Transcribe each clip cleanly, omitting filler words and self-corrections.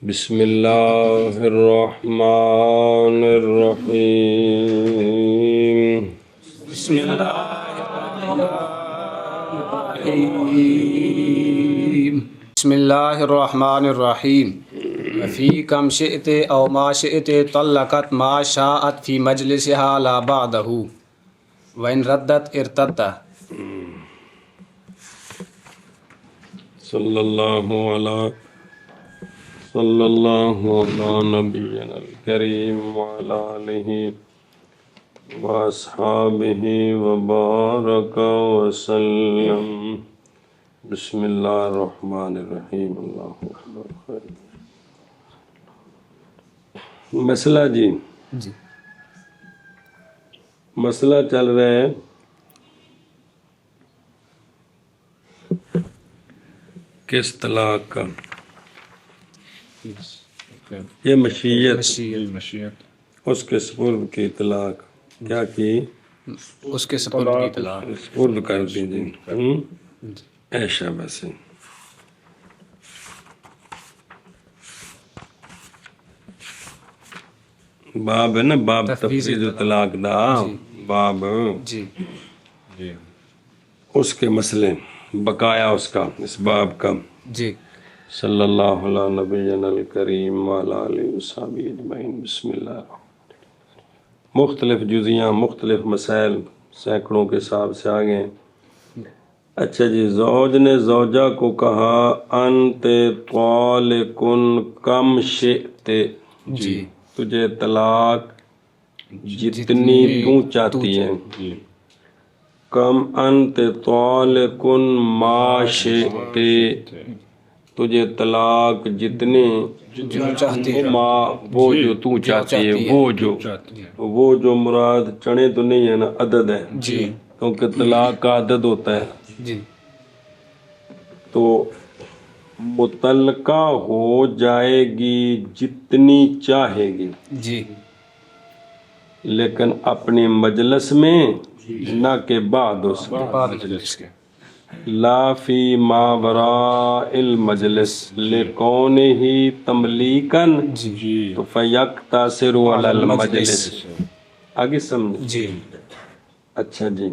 بسم اللہ الرحمن الرحیم بسم اللہ بسم اللہ الرحمن الرحیم فی کم شئت او ما شئت طلقت ما شاءت فی مجلسها لا بعدہ وإن ردت ارتدت. صلی اللہ علی نبینا الکریم وعلی آلہ واصحابہ وبارک وسلم. بسم اللہ الرحمن الرحیم. اللہ اکبر. مسئلہ جی مسئلہ چل رہا ہے کس طلاق کا. یہ مشیت اس کے سپرد کی طلاق کیا کی؟ اس کے سپرد کی طلاق سپرد کر دیجیے. ایشا بس باب ہے نا، باب تفویض طلاق دا باب جی اس کے مسئلے بقایا اس کا اس باب کا. جی صلی اللہ علیہ نبینا الکریم وعلی آلہ وصحبہ اجمعین. بسم اللہ. مختلف جزیاں مختلف مسائل سینکڑوں کے حساب سے آگے. اچھا جی، زوج نے زوجہ کو کہا انت طالقن کم شئت، جی تجھے طلاق جتنی تو چاہتی ہے. کم انت طالقن ما شئت، تجھے طلاق جتنے ما وہ جو تو چاہتی ہے، وہ جو مراد چنے تو نہیں ہے نا، عدد ہے جی کیونکہ طلاق کا عدد ہوتا ہے. جی تو متعلقہ ہو جائے گی جتنی چاہے گی، جی لیکن اپنی مجلس میں نہ کہ بعد اس کے. مجلس کے لا فی ما وراء المجلس لکونہ تملیکن تو فیقتصر علی المجلس. آگے سمجھ. جی اچھا جی،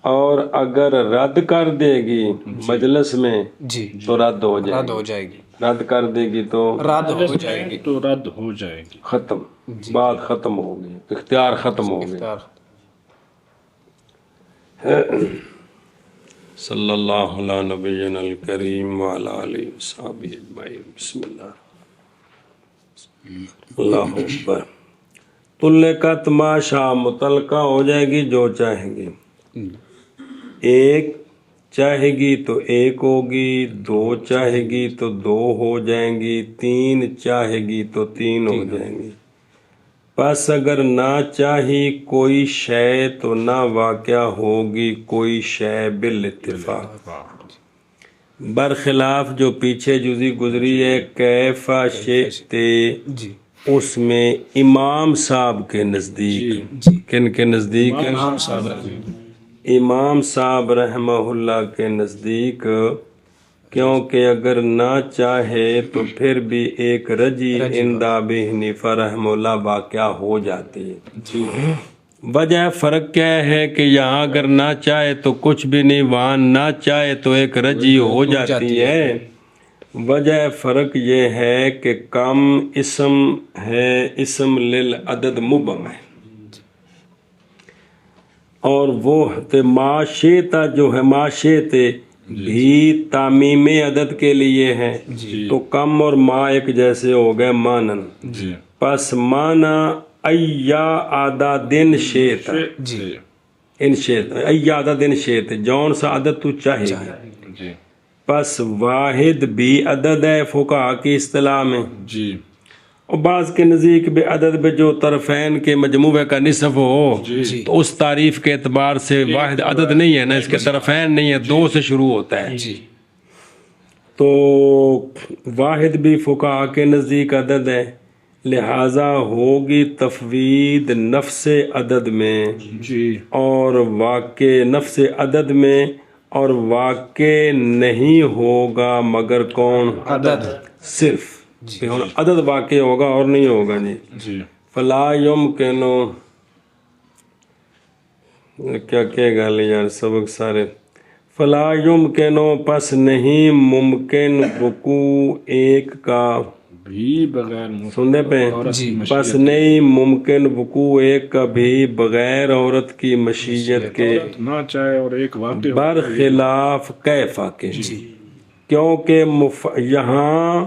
اور اگر رد کر دے گی مجلس میں جی تو رد ہو جائے رد ہو جائے گی، رد کر دے گی تو رد ہو جائے گی. ختم، بات ختم ہو گئی، اختیار ختم ہو گیا. صلی اللہ علی نبینا الکریم وعلی آلہ وصحبہ اجمعین. بسم اللہ. اللہ اکبر. طلقت ما شاء، متعلقہ ہو جائے گی جو چاہے گی. ایک چاہے گی تو ایک ہوگی، دو چاہے گی تو دو ہو جائیں گی، تین چاہے گی تو تین ہو جائیں گی. پس اگر نہ چاہی کوئی شے تو نہ واقع ہوگی کوئی شے بالاتفاق. برخلاف جو پیچھے جزی گزری ہے کیفا شئت، جی اس میں امام صاحب کے نزدیک، کن کے نزدیک؟ امام صاحب رحمہ اللہ کے نزدیک، کیونکہ اگر نہ چاہے تو پھر بھی ایک رجی عند ابی حنیفہ رحمہ اللہ واقع ہو جاتی ہے. وجہ فرق کیا ہے کہ یہاں اگر نہ چاہے تو کچھ بھی نہیں، وہاں نہ چاہے تو ایک رجی ہو جاتی ہے. وجہ فرق یہ ہے کہ کم اسم ہے، اسم للعدد مبہم ہے، اور وہ معاشیتا جو ہے معاشیتے بھی تعمیم عدد کے لیے ہے. تو کم اور ما ایک جیسے ہو گئے مانن. پس مانا ایا آدھا دن شیت، جی ان شیت ایا آدھا دن شیت، جون سا عدد تو چاہے گی. پس واحد بھی عدد ہے فقہا کی اصطلاح میں، اور بعض کے نزدیک بھی عدد بھی جو طرفین کے مجموعے کا نصف ہو، تو اس تعریف کے اعتبار سے واحد عدد نہیں ہے نا، اس کے طرفین نہیں ہے، دو سے شروع ہوتا ہے. جی تو واحد بھی فقہا کے نزدیک عدد ہے، لہذا ہوگی تفویض نفس عدد میں اور واقع نفس عدد میں، اور واقع نہیں ہوگا مگر کون؟ عدد. صرف کہ ہن عدد واقع ہوگا اور نہیں ہوگا جی. جی فلا یمکن کیا کہے گا یار سبق سارے. فلا یمکن پس نہیں ممکن وقوع ایک کا بھی بغیر سننے پہ جی پس نہیں ممکن وقوع ایک کا بھی بغیر عورت کی مشیت کے نہ چاہے اور ایک واقع ہو. برخلاف کیفا کے کیونکہ یہاں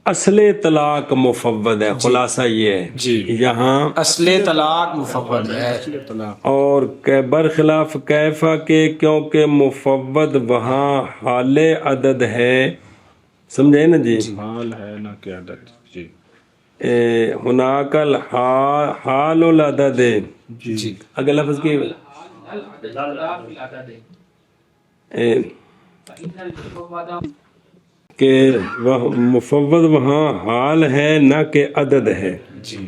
اصل طلاق مفوض ہے. خلاصہ یہ ہے جی یہاں اصل طلاق مفوض ہے طلاق اور برخلاف کیفا کے کیونکہ مفوض وہاں حال عدد ہے. سمجھے نا جی. حال ہے نہ کہ عدد. جی ہناک حال العدد جی اگر لفظ کی کہ وہ مفوض وہاں حال ہے نہ کہ عدد ہے. جی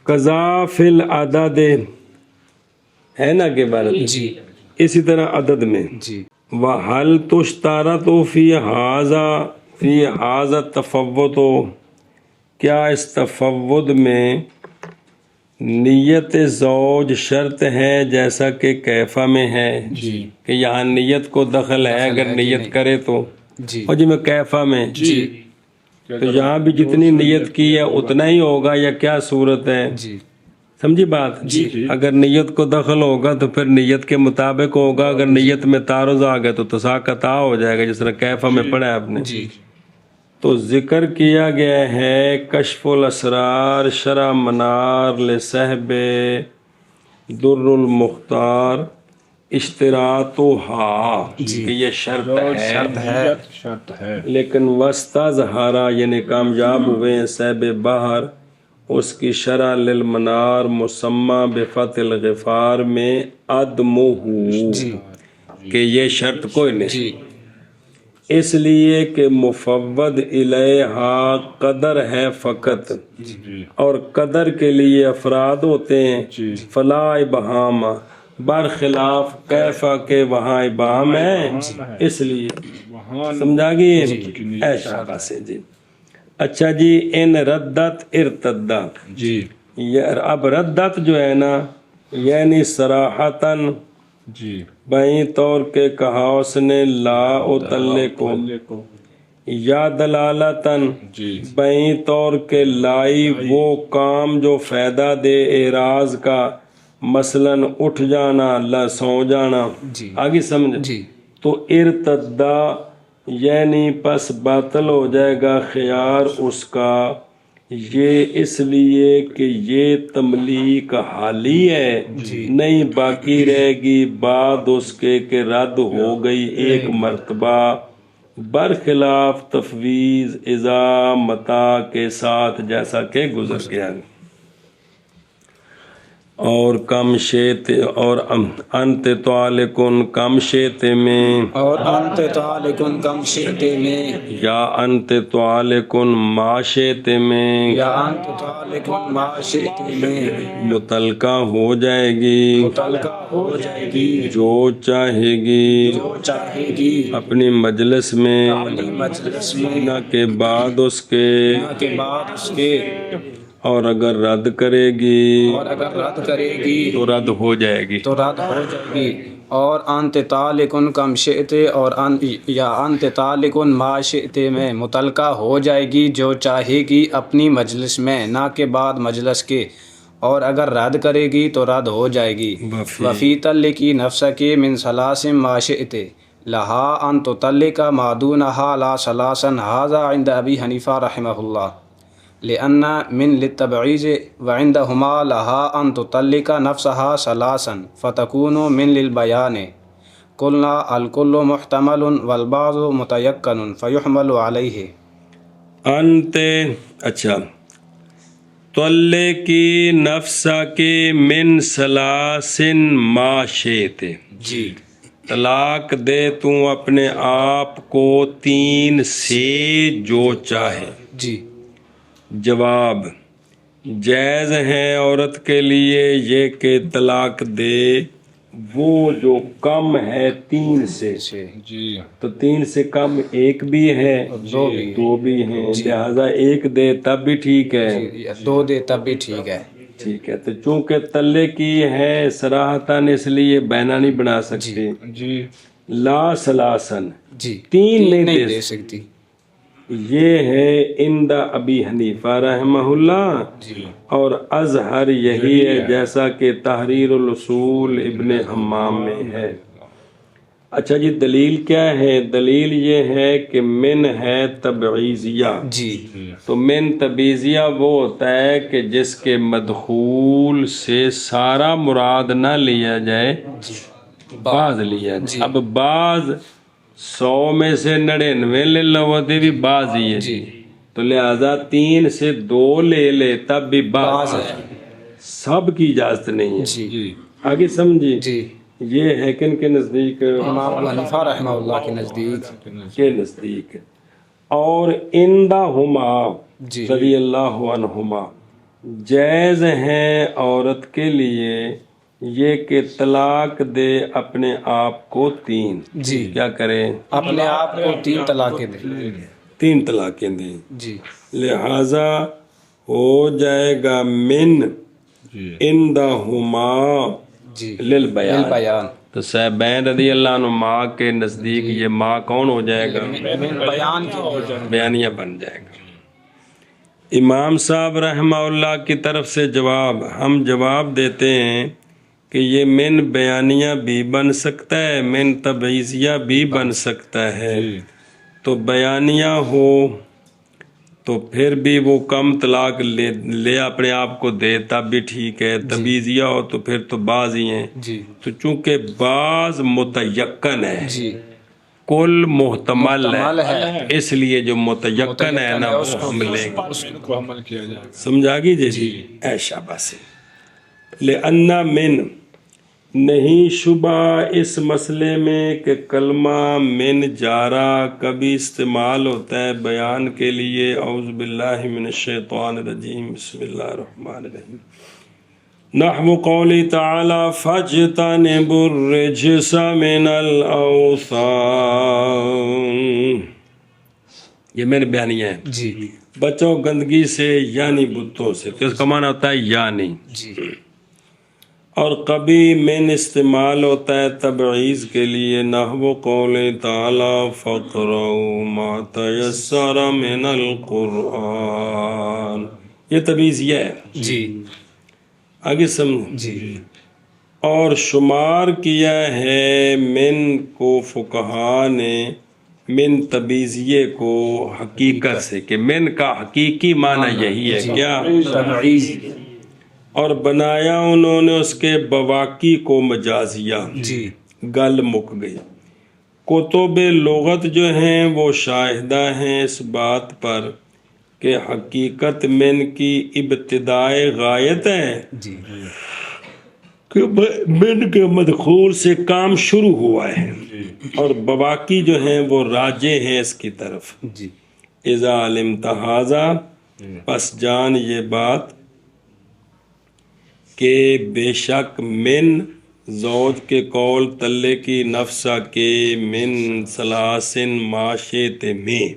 قضا فی العدد ہے نا کہ عبارت جی اسی طرح عدد میں جی وَحَلْ تُشْتَرَطُ فِي هَذَا التَّفَوُّضُ کیا اس تفوض میں نیت زوج شرط ہے جیسا کہ کیفہ میں ہے جی کہ یہاں نیت کو دخل ہے اگر نیت کرے تو جی اور جی میں کیفہ میں جی تو یہاں بھی جتنی نیت کی ہے اتنا ہی ہوگا یا کیا صورت ہے. جی سمجھی بات جی. اگر نیت کو دخل ہوگا تو پھر نیت کے مطابق ہوگا. اگر نیت میں تعارض آ گیا تو تساقط ہو جائے گا جس طرح کیفہ میں پڑھا ہے آپ نے. جی تو ذکر کیا گیا ہے کشف الاسرار شرح منار لصحب در المختار اشتراطها کہ یہ شرط ہے شرط ہے. لیکن وسطہ زہارا یعنی کامیاب ہوئے ہیں صاحب بہر اس کی شرح للمنار مسمى بفتح الغفار میں عدمہ کہ یہ شرط کوئی نہیں جی اس لیے کہ مفوض الیہا قدر ہے فقط جی اور قدر کے لیے افراد ہوتے ہیں. جی فلا ابہام برخلاف کیفا کے وہاں ابہام ہے اس لیے وہاں سمجھا گی ایسا سے. جی اچھا جی ان ردت ارتدہ جی اب ردت جو ہے نا یعنی صراحتاً جی بائیں طور کے کہا اس نے لا اطلق کو یا دلالتاً جی بائیں طور کے لائی وہ کام جو فائدہ دے اعراض کا مثلاً اٹھ جانا سو جانا جی آگے سمجھ جی تو ارتدہ یعنی پس باطل ہو جائے گا خیار اس کا یہ اس لیے کہ یہ تملیک حالی ہے نہیں باقی رہے گی بعد اس کے کہ رد ہو گئی ایک مرتبہ برخلاف تفویض اذا متا کے ساتھ جیسا کہ گزر گیا. اور کم شیت اور انت تعلقن کم شیت میں اور انت تعلقن کم شیتے میں یا انت تعلقن ما شیت میں یا انت تعلقن ما شیتے میں متعلقہ ہو جائے گی متعلقہ ہو جائے گی جو چاہے گی جو چاہے گی اپنی مجلس میں اپنی مجلس میں نہ کے بعد اس کے نہ کے بعد اس کے اور اگر رد کرے گی اور اگر رد کرے گی تو رد ہو جائے گی. تو رد ہو جائے گی. اور انت تعلقن کم شئتے اور یا انت تعلقن ما شئتے میں متعلقہ ہو جائے گی جو چاہے گی اپنی مجلس میں نہ کہ بعد مجلس کے اور اگر رد کرے گی تو رد ہو جائے گی. وفی طلقی نفسکی من ثلاث ما شئتے لہا ان تطلق ما دونہا لا ثلاثا ھذا عند ابی حنیفہ رحمہ اللہ لأن من للتبعیض وعندهما لها أن تطلق نفسها ثلاثا فتكون من للبيان قلنا الكل محتمل والبعض متيقن فيحمل عليه. انت اچھا طلقی نفسا کے من ثلاثن ما شئت جی طلاق دے تو اپنے آپ کو تین سے جو چاہے. جی جواب جائز ہے عورت کے لیے یہ کہ طلاق دے وہ جو کم ہے 3 سے، جی تو 3 سے کم 1 بھی ہے، 2 بھی ہیں، لہذا 1 دے تب بھی ٹھیک ہے، 2 دے تب بھی ٹھیک ہے. ٹھیک ہے. تو چونکہ تلے کی ہے صراحتاً اس لیے بینا نہیں بنا سکتے. جی لا سلاسن جی 3 نہیں نہیں دے سکتی. یہ ہے عند ابی حنیفہ رحمہ اللہ، اور ازہر یہی ہے جیسا کہ تحریر الاصول ابن حمام میں ہے. اچھا جی، دلیل کیا ہے؟ دلیل یہ ہے کہ من ہے تبعیضیہ. جی تو من تبعیضیہ وہ ہوتا ہے کہ جس کے مدخول سے سارا مراد نہ لیا جائے، بعض لیا جائے. اب بعض 100 میں سے 99 لے لو وہ بھی بعض ہی ہے، تو لہذا 3 سے 2 لے لے تب بھی بعض ہے، سب کی اجازت نہیں ہے. جی آگے سمجھیے. جی یہ ہے کن کے نزدیک؟ امام ابو حنیفہ رحمہ اللہ کے نزدیک. اور اندہما جی رضی اللہ عنہما جائز ہیں عورت کے لیے یہ کہ طلاق دے اپنے آپ کو 3. جی کیا کرے؟ اپنے آپ کو 3 طلاقیں دیں. 3 طلاقیں دیں. جی لہذا ہو جائے گا من اندہما جی للبیان. بیان تو صاحبین رضی اللہ عنہما کے نزدیک یہ ماں کون ہو جائے گا؟ بیان کے بیانیہ بن جائے گا. امام صاحب رحمہ اللہ کی طرف سے ہم جواب دیتے ہیں کہ یہ من بیانیہ بھی بن سکتا ہے، من تبعیضیہ بھی بن سکتا ہے. تو بیانیہ ہو تو پھر بھی وہ کم طلاق لے اپنے آپ کو دے تب بھی ٹھیک ہے. تبعیضیہ ہو تو پھر تو بعض ہی ہیں. جی تو چونکہ بعض متیقن ہے، جی کل محتمل محتمل ہے، ہے، اس لیے جو متیقن ہے نا وہ ہم لیں گے. اس کو عمل کیا جائے. سمجھا گی جی؟ ایشا بس لأن من نہیں شبہ اس مسئلے میں کہ کلمہ من جارہ کبھی استعمال ہوتا ہے بیان کے لیے. اعوذ باللہ من الشیطان الرجیم، بسم اللہ الرحمن الرحیم. نحو قولی تعالی فاجتنبوا الرجس من الاوثان، یہ میرے بیانیہ ہے. جی بچو گندگی سے یعنی بتوں سے. تو اس کا معنی ہوتا ہے یعنی. جی اور کبھی من استعمال ہوتا ہے تبعیض کے لیے. نحو قول تعالی فقرؤوا ما تیسر من القرآن، یہ تبعیض یہ ہے. جی آگے سمجھ. جی اور شمار کیا ہے من کو فقہا نے من تبعیضیے کو حقیقت سے، کہ من کا حقیقی معنی یہی ہے. کیا؟ تبعیض. اور بنایا انہوں نے اس کے بواقی کو مجازیہ. جی گل مک گئی. کتب لغت جو ہیں وہ شاہدہ ہیں اس بات پر کہ حقیقت من کی ابتدائے غایت ہے جی کہ من کے مدخول سے کام شروع ہوا ہے، اور بواقی جو ہیں وہ راجع ہیں اس کی طرف. جی اذا علمت ھذا، پس جان یہ بات کہ بے شک من زوج کے قول تلے کی نفسہ کے من سلاسن معاشیت میں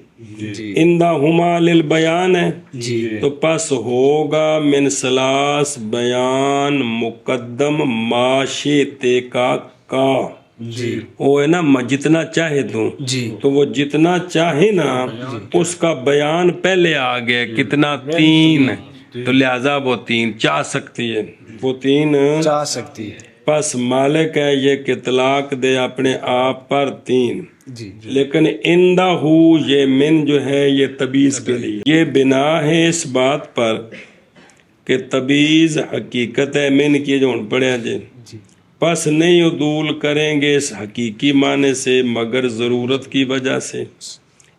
جی اندہما للبیان ہے. جی تو پس ہوگا من سلاس بیان مقدم معاشیت کا جی وہ ہے نا جتنا چاہے جی تو وہ جتنا چاہے نا اس کا بیان پہلے آ گیا. کتنا؟ 3. تو لہذا وہ 3 چاہ سکتی ہے، وہ 3 چاہ سکتی ہے. پس مالک ہے یہ کہ طلاق دے اپنے آپ پر 3. جی لیکن اندہ یہ من جو ہے یہ تبعیض کے لیے. یہ بنا ہے اس بات پر کہ تبعیض حقیقت ہے من کی جو پڑھے جی. پس نہیں عدول کریں گے اس حقیقی معنی سے مگر ضرورت کی وجہ سے.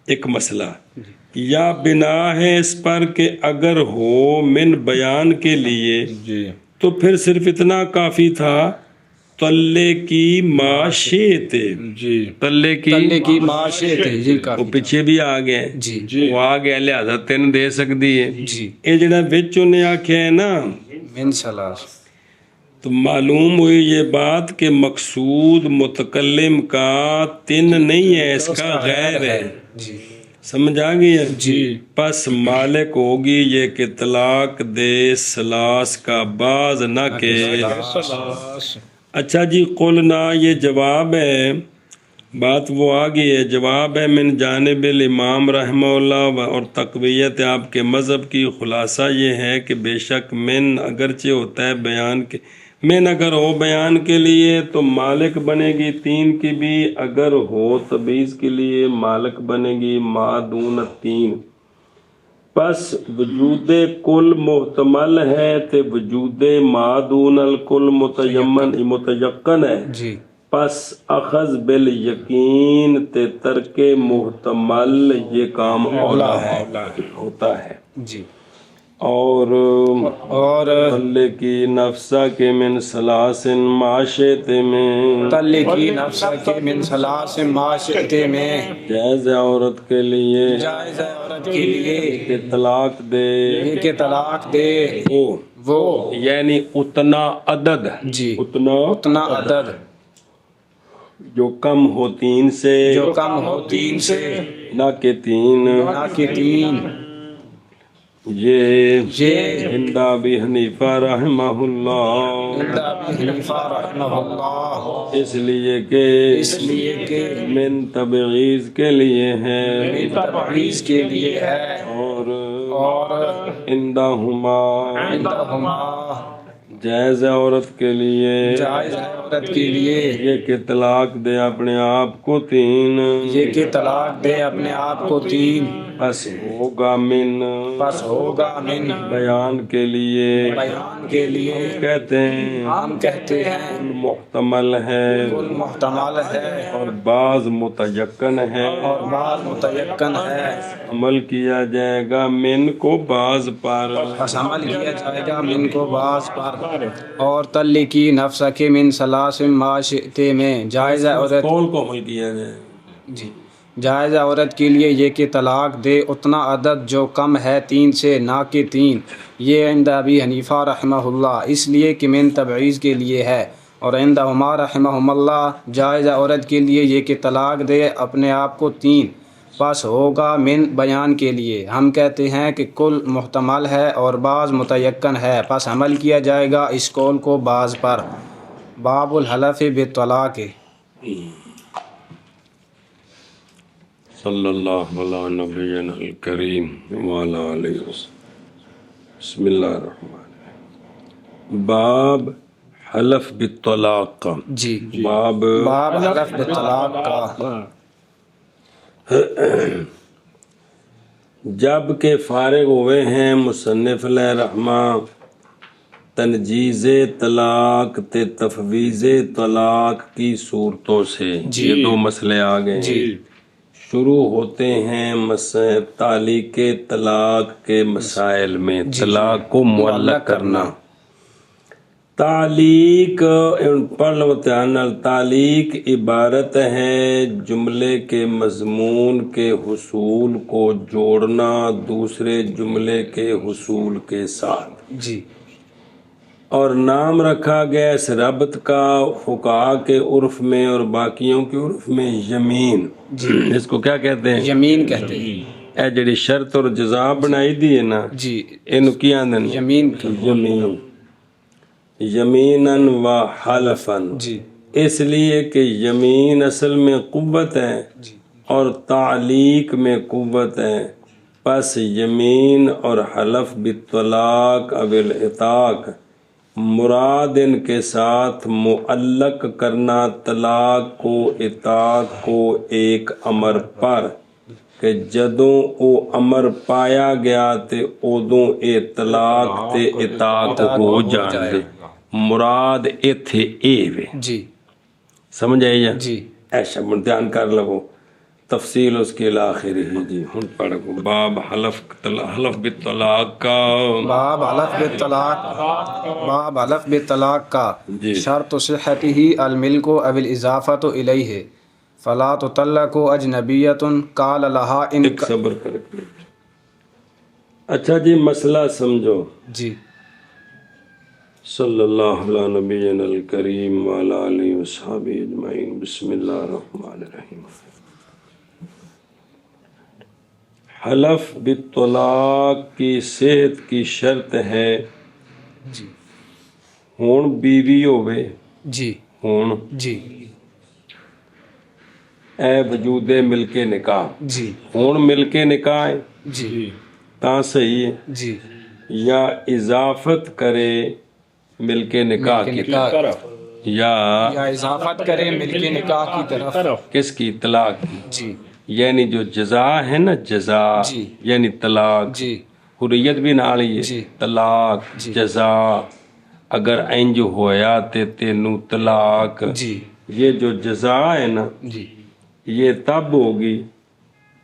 ایک مسئلہ یا بنا ہے اس پر کہ اگر ہو من بیان کے لیے جی تو پھر صرف اتنا کافی تھا تلے کی معاشیت. جی تلے تلے کی کی معاشیت ہے. یہ وہ کافی. پیچھے بھی آ گئے. جی وہ آ گیا لہذا 3 دے سکتی ہے. جی یہ جڑا وچ نے آکھیا ہے نا من سلاس. تو معلوم ہوئی یہ بات کہ مقصود متکلم کا تن نہیں ہے، اس کا غیر ہے. جی سمجھ آ گئی ہے؟ جی. پس مالک ہوگی یہ کہ طلاق دے سلاس کا بعض نہ کہ. اچھا جی، قلنا یہ جواب ہے، بات وہ آ گئی ہے، جواب ہے من جانب الامام رحمہ اللہ اور تقویت آپ کے مذہب کی. خلاصہ یہ ہے کہ بے شک من اگرچہ ہوتا ہے بیان کے، من اگر ہو بیان کے لیے تو مالک بنے گی 3 کی بھی، اگر ہو تبعیض کے لیے مالک بنے گی ما دون 3. پس وجود کل محتمل ہے تے وجود ما دون الکل متیقن ہے. جی. پس اخذ بالیقین تے ترک محتمل یہ کام اولا ہے، ہوتا ہے. جی. اور تلے کی نفسہ کے من سلاسن معاشرے میں، تلے کی نفسہ کے من سلاسن معاشرے میں، جائز ہے عورت کے لیے، جائز ہے عورت کے لیے کہ طلاق دے، یہ کہ طلاق دے وہ یعنی اتنا عدد، جی اتنا عدد جو کم ہو 3 سے، جو کم ہو 3 سے، نہ کہ 3، نہ کہ 3. یہ عند ابی حنیفہ رحمہ اللہ، عند ابی حنیفہ رحمہ اللہ، اس لیے کہ من تبعیض کے لیے ہے، من تبعیض کے لیے ہے، اور عندہما جائز ہے عورت کے لیے، جائز ہے عورت کے لیے یہ کہ طلاق دے اپنے آپ کو 3، یہ کہ طلاق دے اپنے آپ کو 3. پس ہوگا من بیان کے لیے، بیان کے لیے کہتے ہیں ہم کہتے ہیں کل محتمل ہے کل محتمل ہے اور بعض متیقن ہے، اور بعض متیقن ہے. عمل کیا جائے گا من کو بعض پر، پس عمل کیا جائے گا من کو بعض پر. اور تلے کی نفس کے من سلاسل معاشرے میں، جائز ہے عورت قول کو عمل کیا جائے. جی. جائز ہے عورت کے لیے یہ کہ طلاق دے اتنا عدد جو کم ہے 3 سے، نہ کہ 3. یہ عند ابی حنیفہ رحمہ اللہ، اس لیے کہ من تبعیض کے لیے ہے. اور عندہما رحمہم اللہ، جائز ہے عورت کے لیے یہ کہ طلاق دے اپنے آپ کو 3. پس ہوگا من بیان کے لیے، ہم کہتے ہیں کہ کل محتمل ہے اور بعض متیقن ہے، پس عمل کیا جائے گا اس قول کو بعض پر. باب الحلف بالطلاق. صلی اللہ علیہ نبینا الکریم وعلی آلہ وسلم. بسم اللہ الرحمن الرحیم. باب حلف بالطلاق کا. جی. باب حلف بالطلاق کا. جب کہ فارغ ہوئے ہیں مصنف علیہ رحمہ تنجیز طلاق تے تفویض طلاق کی صورتوں سے، یہ 2 مسئلے آ گئے ہیں. شروع ہوتے ہیں تعلیق طلاق کے مسائل میں، طلاق کو معلق کرنا. تعلیق پڑھ لو تعلیق عبارت ہے جملے کے مضمون کے حصول کو جوڑنا دوسرے جملے کے حصول کے ساتھ. جی. اور نام رکھا گیا اس ربط کا فقہاء کے عرف میں اور باقیوں کے عرف میں یمین. اس کو کیا کہتے ہیں؟ یمین کہتے ہیں. اے جڑی شرط اور جزا بنائی دی ہے نا، جی، اینو کی آندن؟ یمین. یمیناً و حلفاً. جی. اس لیے کہ یمین اصل میں قوت ہے اور تعلیق میں قوت ہے. پس یمین اور حلف بالطلاق او العتاق مراد ان کے ساتھ معلق کرنا طلاق کو عتاق کو ایک امر پر کہ جدوں او امر پایا گیا تے ادوں اے طلاق تے عتاق ہو جاندے. مراد ایتھے اے وے. جی. سمجھ آئی جا؟ جی. ایسا دھیان کر لو تفصیل اس کے آخر ہے. جی ہن پڑھو باب حلف بالطلاق کا. باب حلف بالطلاق. باب حلف بالطلاق کا. شرط صحته الملک او الاضافۃ الیہ فلا تطلق اجنبیۃ قال لها ان. ایک صبر کر. اچھا جی مسئلہ سمجھو. جی. صلی اللہ علیہ نبینا الکریم وعلی آلہ وصحبہ اجمعین. بسم اللہ الرحمن الرحیم. حلف بالطلاق کی صحت کی شرط ہے جی ہون بیوی ہوئے جی ہون جی اے وجود مل کے نکاح جی ہون مل کے نکاح ہے جی تا صحیح ہے جی یا اضافت کرے مل کے نکاح کی طرف یا یا اضافت کرے مل کے نکاح کی طرف کس کی طلاق کی جی یعنی جو جزا ہے نا جزا جی یعنی طلاق جی حریت بھی نال ہی ہے جی طلاق جی جزا اگر انج ہویا تے تینوں طلاق جی یہ جو جزا ہے نا جی یہ تب ہوگی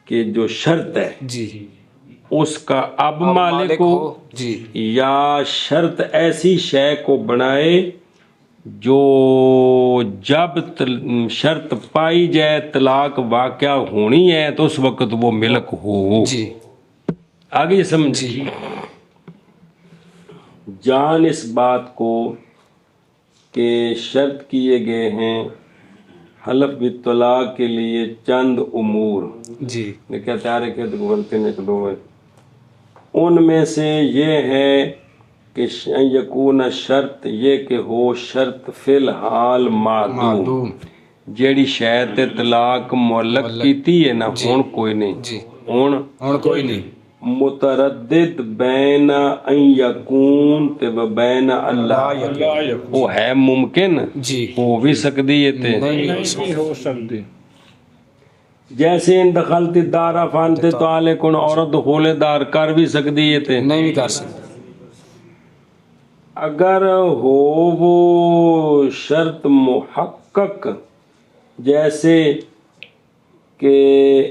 کہ جو شرط ہے جی اس کا اب مالک ہو جی یا شرط ایسی شے کو بنائے جو جب شرط پائی جائے طلاق واقع ہونی ہے تو اس وقت وہ ملک ہو. جی آگے سمجھ جی جان اس بات کو کہ شرط کیے گئے ہیں حلف بالطلاق کے لیے چند امور جی کیا تیار ہے کہ غلطی نکلو ہے ان میں سے یہ ہے کہ یکون شرط یہ کہ ہو شرط فی الحال معدوم معلوم جیڑی شاید طلاق معلق کیتی ہے نا ہون کوئی نہیں جی ہون اور کوئی نہیں متردد بین ان یکون تے بین اللہ وہ ہے ممکن جی ہو بھی سکتی ہے تے نہیں ہو سکتی جیسے ان دخلتی دارا فانتے تو آلے کن عورت دخول دار کر بھی سکتی ہے تے نہیں بھی کر سکتے اگر ہو وہ شرط محقق جیسے کہ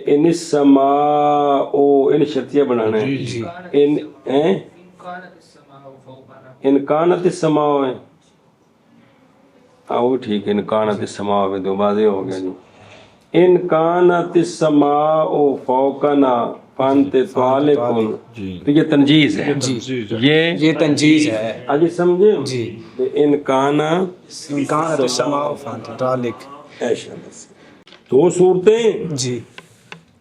ان السماء ان شرطیہ بنانا ہے جی ان کانت السماء ہے وہ ٹھیک ہے ان کانت السماء میں دو واضح ہو گیا جی ان کانت السماء فوقنا فانت طالقن تو یہ تنجیز ہے جی یہ تنجیز ہے آج سمجھے جی ان کانا امکان السماء فانت طالق ایشا بس دو صورتیں جی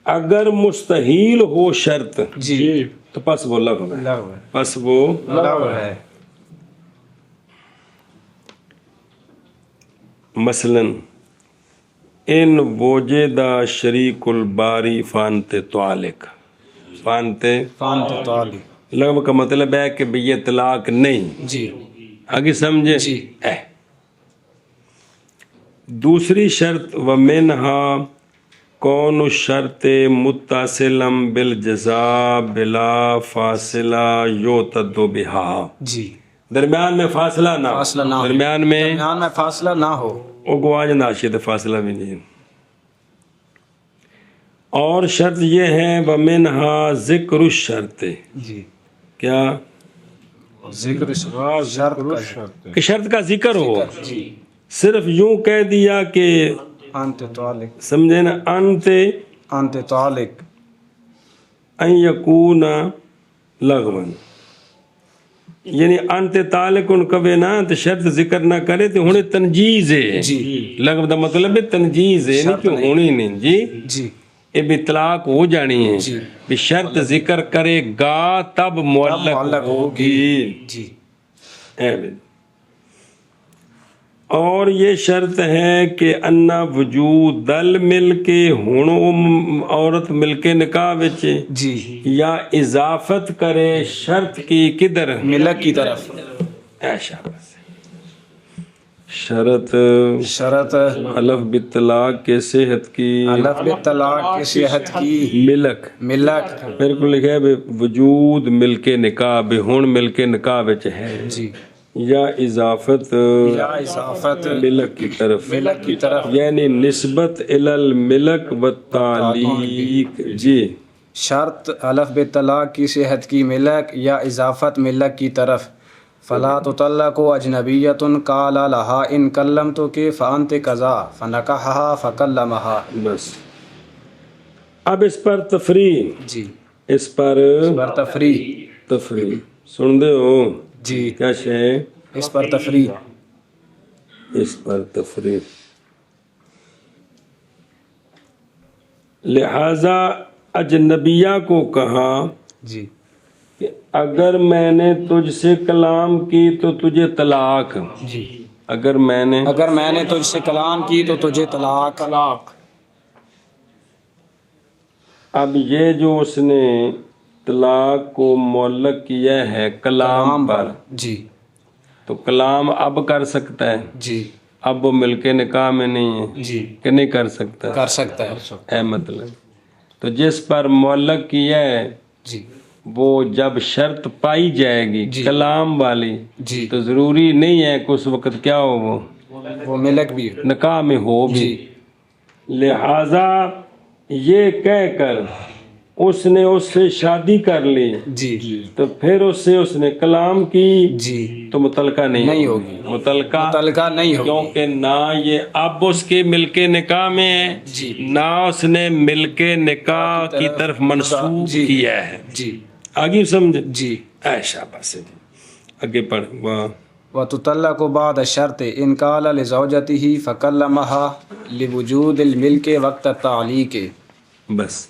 اگر مستحیل ہو شرط جی تو پس وہ لغو ہے لغو ہے پس وہ لغو ہے مثلا ان وجدہ شریک الباری فانت طالق فانت طالق لغو کا مطلب ہے کہ یہ طلاق نہیں جی آگے سمجھے جی دوسری شرط ومنہا کون شرط متصلم بالجزاء بلا فاصلہ یعتد بہا جی درمیان میں فاصلہ نہ ہو درمیان میں فاصلہ نہ ہو وہ گواج ناشد فاصلہ بھی نہیں اور شرط یہ ہے ومنہا ذکر الشرط جی کیا ذکر شرط کہ شرط کا ذکر ہو جی صرف یوں کہہ دیا کہ انت طالق سمجھے نا انت طالق ان یکون لغون یعنی انت طالق ان کبے نا تو شرط ذکر نہ کرے تو ہونے تنجیز ہے جی لغو دا مطلب ہے تنجیز ہے نہیں کہ ہونی نہیں جی جی یہ بھی طلاق ہو جانی ہے جی بھی شرط ذکر کرے گا تب معلق ہوگی جی اور یہ شرط ہے کہ انا وجود دل مل کے ہونو عورت مل کے نکاح وچ جی یا اضافت کرے شرط کی کدھر ملک کی طرف شرط حلف بالطلاق کے صحت کی حلف بالطلاق کے صحت کی ملک میرے کو لکھا ہے وجود مل کے نکاح بے ہون مل کے نکاح وچ ہے جی یا اضافت ملک کی طرف یعنی نسبت الی الملک والتعلیق جی شرط حلف بالطلاق کی صحت کی ملک یا اضافت ملک کی طرف فلا تطلق اجنبیۃ قال لها ان کلمتک فانت کذا فنکحها فکلمها بس اب اس پر تفریح جی اس پر تفریح سن دے ہو جی کیا شے اس پر تفریح. اس پر تفریح. لہذا اجنبیہ کو کہا جی کہ اگر میں نے تجھ سے کلام کی تو تجھے طلاق. جی اگر میں نے تجھ سے کلام کی تو تجھے طلاق. اب یہ جو اس نے طلاق کو معلق کیا ہے کلام پر، جی تو کلام اب کر سکتا ہے. جی اب وہ مل کے نکاح میں نہیں ہے جی کہ نہیں کر سکتا. کر سکتا ہے. اے مطلب تو جس پر معلق کیا ہے جی وہ جب شرط پائی جائے گی جی کلام والی جی تو ضروری نہیں ہے کہ اس وقت کیا ہو، وہ ملک بھی. نکاح میں ہو بھی. جی لہذا یہ کہہ کر اس نے اس سے شادی کر لی جی تو پھر اس نے کلام کی جی تو متعلقہ نہیں ہوگی. متعلقہ نہیں ہوگی. کیونکہ نہ یہ اب اس کے مل کے نکاح میں ہے جی نہ اس نے مل کے نکاح کی طرف منسوخ جی کیا ہے. جی آگے سمجھ جی. ایشا بس آگے پڑھ. وتطلق بعد الشرط ان قال لزوجته فكلمها لوجود الملك وقت التعلیق. بس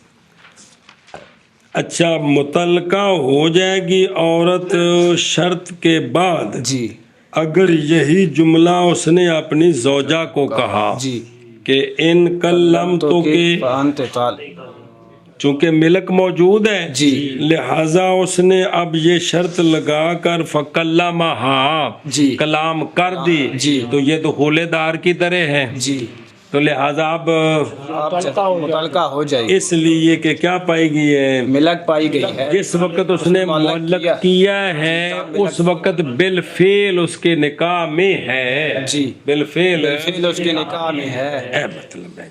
اچھا متعلقہ ہو جائے گی عورت شرط کے بعد جی اگر یہی جملہ اس نے اپنی زوجہ کو کہا جی کہ ان کلم تو کہ فانت طالق. چونکہ ملک موجود ہے جی لہذا اس نے اب یہ شرط لگا کر فکلمہا جی کلام کر دی جی تو یہ دخول دار کی طرح ہے. جی تو لہذا اب متعلقہ ہو جائے گی. اس لیے کہ کیا پائی گئی ہے، ملک پائی گئی ہے. جس وقت اس نے معلق کیا ہے اس وقت بالفعل اس کے نکاح میں ہے. جی بالفعل اس کے نکاح میں ہے. اے مطلب ہے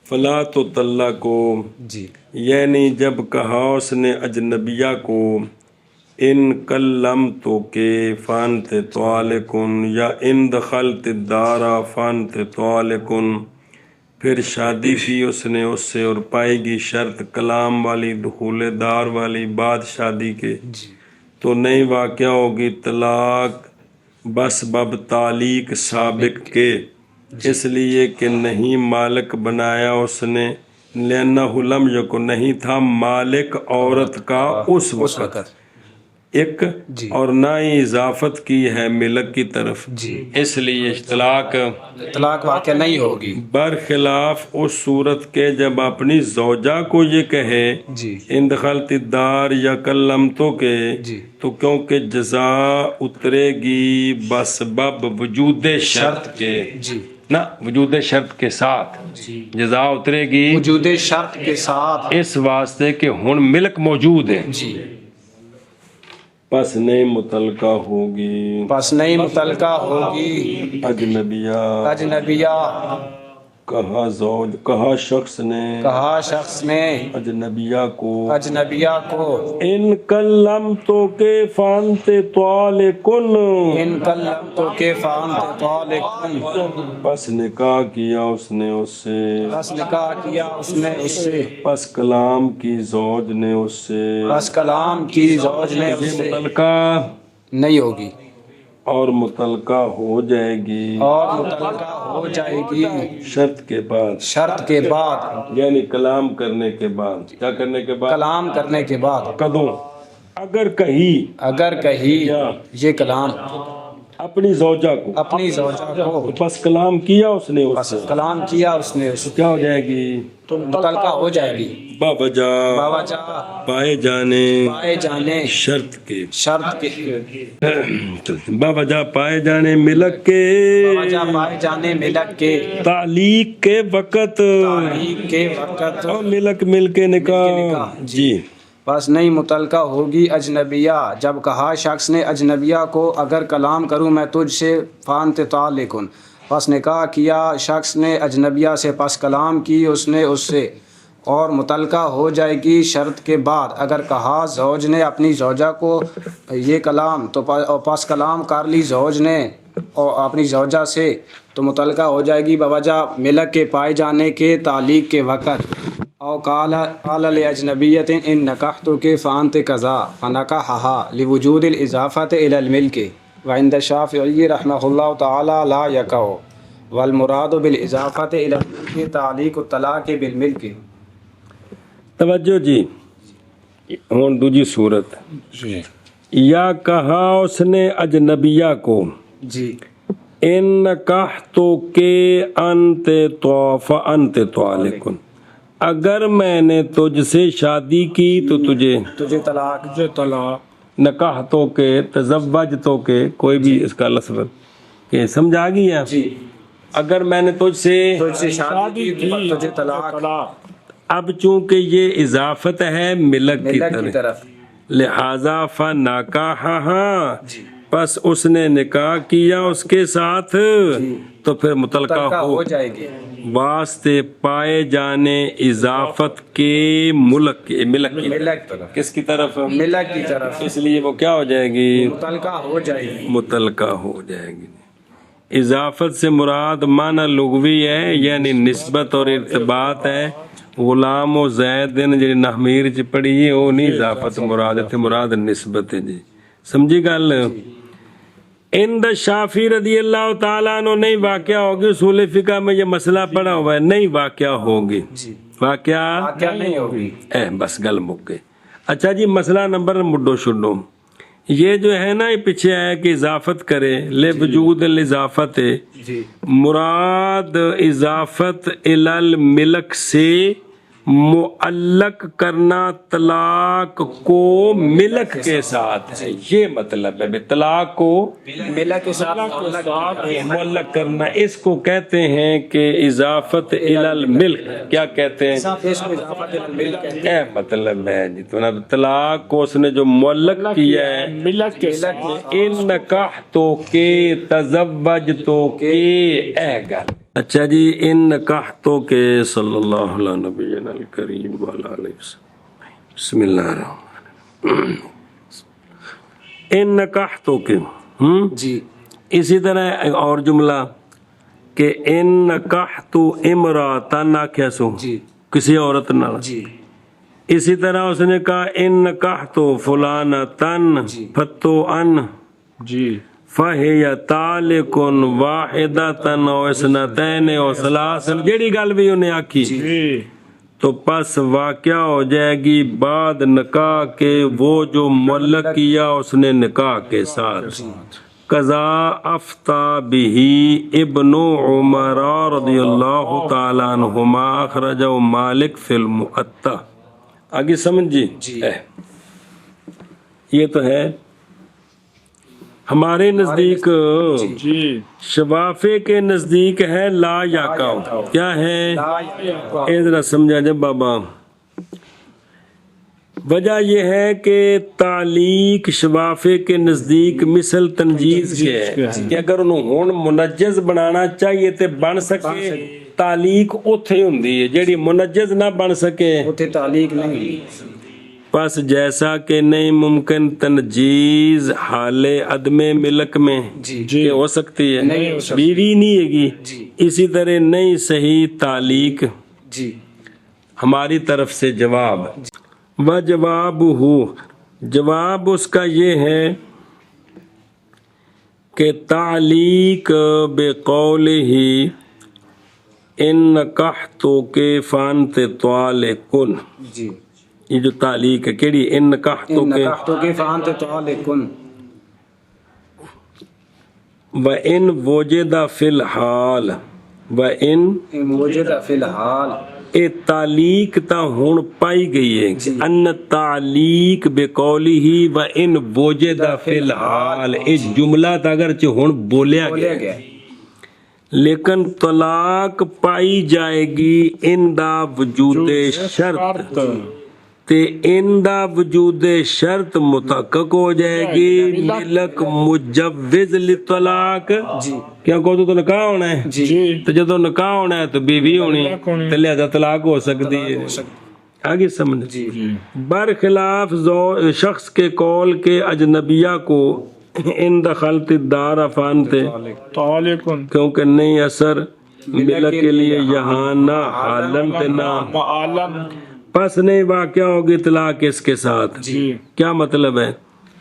فلا تو طلّہ کو جی یعنی جب کہا اس نے اجنبیہ کو ان کلمتو کے فانت طالقن یا ان دخلت الدار فانت طالقن، پھر شادی کی اس نے اس سے اور پائے گی شرط کلام والی دخول دار والی بعد شادی کے، تو نئی واقع ہوگی طلاق بس بب تعلیق سابق کے، اس لیے کہ نہیں مالک بنایا اس نے، لأنہ لم یکن نہیں تھا مالک عورت کا اس وقت ایک جی اور نہ ہی اضافت کی ہے ملک کی طرف، جی اس لیے طلاق واقع نہیں ہوگی. برخلاف اس صورت کے جب اپنی زوجہ کو یہ کہے جی ان دخلت الدار یا کلمتو کے، جی تو کیونکہ جزا اترے گی بسبب وجود شرط کے، جی نہ وجود شرط کے ساتھ جزا اترے گی وجود شرط کے ساتھ اس واسطے کہ ہن ملک موجود ہے. جی پس نہیں متعلقہ ہوگی پس نہیں متعلقہ ہوگی اجنبیہ کہا شخص نے اجنبیہ کو ان کلمتو کے فانت طالقن پس نکاح کیا اس نے اس سے پس کلام کی زوج نے اس سے متعلقہ نہیں ہوگی اور متعلقہ ہو جائے گی شرط کے بعد یعنی کلام کرنے کے بعد. کیا کرنے کے بعد؟ کلام کرنے کے بعد. کدوں اگر کہیں یہ کلام اپنی زوجہ کو پس کلام کیا اس نے کیا ہو جائے گی؟ تو متعلقہ ہو جائے گی باوجہ پائے جانے شرط کے باوجہ پائے جانے ملک کے تعلیق کے وقت اور ملک مل کے نکاح. جی بس نہیں متعلقہ ہوگی اجنبیہ جب کہا شخص نے اجنبیہ کو اگر کلام کروں میں تجھ سے فانت طالقن، پس نکاح کیا شخص نے اجنبیہ سے پس کلام کی اس سے اور متعلقہ ہو جائے گی شرط کے بعد. اگر کہا زوج نے اپنی زوجہ کو یہ کلام تو پس کلام کر لی زوج نے اور اپنی زوجہ سے تو متعلقہ ہو جائے گی بوجہ ملک کے پائے جانے کے تعلیق کے وقت او قال لأجنبیت ان نکحتک فانت کذا فنکحها لوجود الاضافة الى الملک وعند الشافعی رحمہ اللہ تعالی لا یقع والمراد بالاضافة الى الملک تعلیق الطلاق بالملک. توجہ جی، ہوں دوجی صورت، جی یا کہا اس نے اجنبیہ کو جی ان نکحتو کے انت طوف انت طالق، اگر میں نے تجھ سے شادی کی تو تجھے طلاق. مجھے طلاق. نکحتو کے تزوجتو کے کوئی بھی اس کا لفظ کہ سمجھ آ گئی ہے. جی اگر میں نے تجھ سے شادی کی تو تجھے طلاق. اب چونکہ یہ اضافت ہے ملک کی طرف، لہذا فنکحہا، پس اس نے نکاح کیا اس کے ساتھ تو پھر متلقہ ہو جائے گی واسطے پائے جانے اضافت کے ملک ملک کس کی طرف؟ ملک کی طرف، اس لیے وہ کیا ہو جائے گی؟ متعلقہ ہو جائے گی. متلقہ ہو جائے گی. اضافت سے مراد معنی لغوی ہے، یعنی نسبت اور ارتباط ہے. غلام و زید جی نحمیر چ پڑھی ہے وہ نہیں اضافت مراد ہے، مراد نسبت ہے. جی سمجھی گل؟ اند شافی رضی اللہ تعالیٰ عنہ نہیں واقعہ ہوگی، اصول فقہ میں یہ مسئلہ پڑا ہوا ہے، نہیں واقعہ ہوگی. واقعہ نہیں ہوگی. بس گل مک گئی. اچھا جی، مسئلہ نمبر مڈو شڈو، یہ جو ہے نا، یہ پیچھے آیا کہ اضافت کرے لے وجود الاضافت، مراد اضافت الی الملک سے معلق کرنا طلاق کو ملک کے ساتھ ہے. یہ مطلب ہے طلاق کو ملک کے ساتھ معلق کرنا. اس کو کہتے ہیں کہ اضافت الی الملک. کیا کہتے ہیں؟ اے مطلب ہے جی، تو طلاق کو اس نے جو معلق کیا ہے ملک کے ساتھ. ان نکحتو کے تزوجتو کے اے گل. اچھا جی، ان نکحتو کے صلی اللہ علیہ نبی الکریم وعلی آلہ وسلم. بسم اللہ الرحمن الرحیم. ان نکحتو کے جی. اسی طرح ایک اور جملہ کہ ان نکحتو امراتن آکھیا سو جی کسی عورت نال. جی اسی طرح اس نے کہا ان نکحتو فلانتن فتو ان جی فَهِيَ طَالِقٌ وَاحِدَةً أَوْ اثْنَتَيْنِ أَوْ ثَلَاثًا، جیڑی گل بھی انہیں آکھی جی تو پس واقعہ ہو جائے گی بعد نکاح کے وہ جو معلق کیا اس نے نکاح کے ساتھ. قضا افتا بہی ابن عمر رضی اللہ تعالیٰ عنہما اخرجہ مالک فی المؤطا. آگے سمجھیے. یہ تو ہے ہمارے نزدیک. جی شوافے کے نزدیک ہے لا یاقع. کیا ہے؟ اے ذرا سمجھا جب بابا. وجہ یہ ہے کہ تعلیق شوافے کے نزدیک مثل تنجیز کے ہے کہ اگر انہوں ہون منجز بنانا چاہیے تے بن سکے. تعلیق اوتھے ہوندی ہے، جیڑی منجز نہ بن سکے اوتھے تعلیق نہیں. پس جیسا کہ نہیں ممکن تنجیز حال عدم ملک میں کہ ہو سکتی ہے، بیوی نہیں ہے گی، اسی طرح نہیں صحیح تعلیق. جی ہماری طرف سے جواب و جواب ہو، جواب اس کا یہ ہے کہ تعلیق بقولہ ان نکحتو کے فانت طالقن. جی یہ جو تعلیق ہے کیڑی؟ ان نکحتو کے فانت طالقن و ان وجد فی الحال و ان وجد فی الحال. اے تعلیق تا ہون پائی گئی ہے. ان تعلیق بقولہ و ان وجد فی الحال، اے جملہ تا اگرچہ ہون بولیا گیا لیکن طلاق پائی جائے گی ان دا وجود شرط، تے ان دا وجود شرط متحقق ہو جائے گی ملک مجوز للطلاق. کیا کہو تو نکاح ہونا ہے تو جدو نکاح ہونا ہے تو بیوی ہونی تو لہذا طلاق ہو سکتی ہے. آگے سمجھ. برخلاف شخص کے قول کے اجنبیہ کو ان دخلت الدار فانت طالقن، کیونکہ نہیں اثر ملک کے لیے یہاں نہ حالن نہ معالم. پس نہیں واقع ہوگی طلاق اس کے ساتھ. جی. کیا مطلب ہے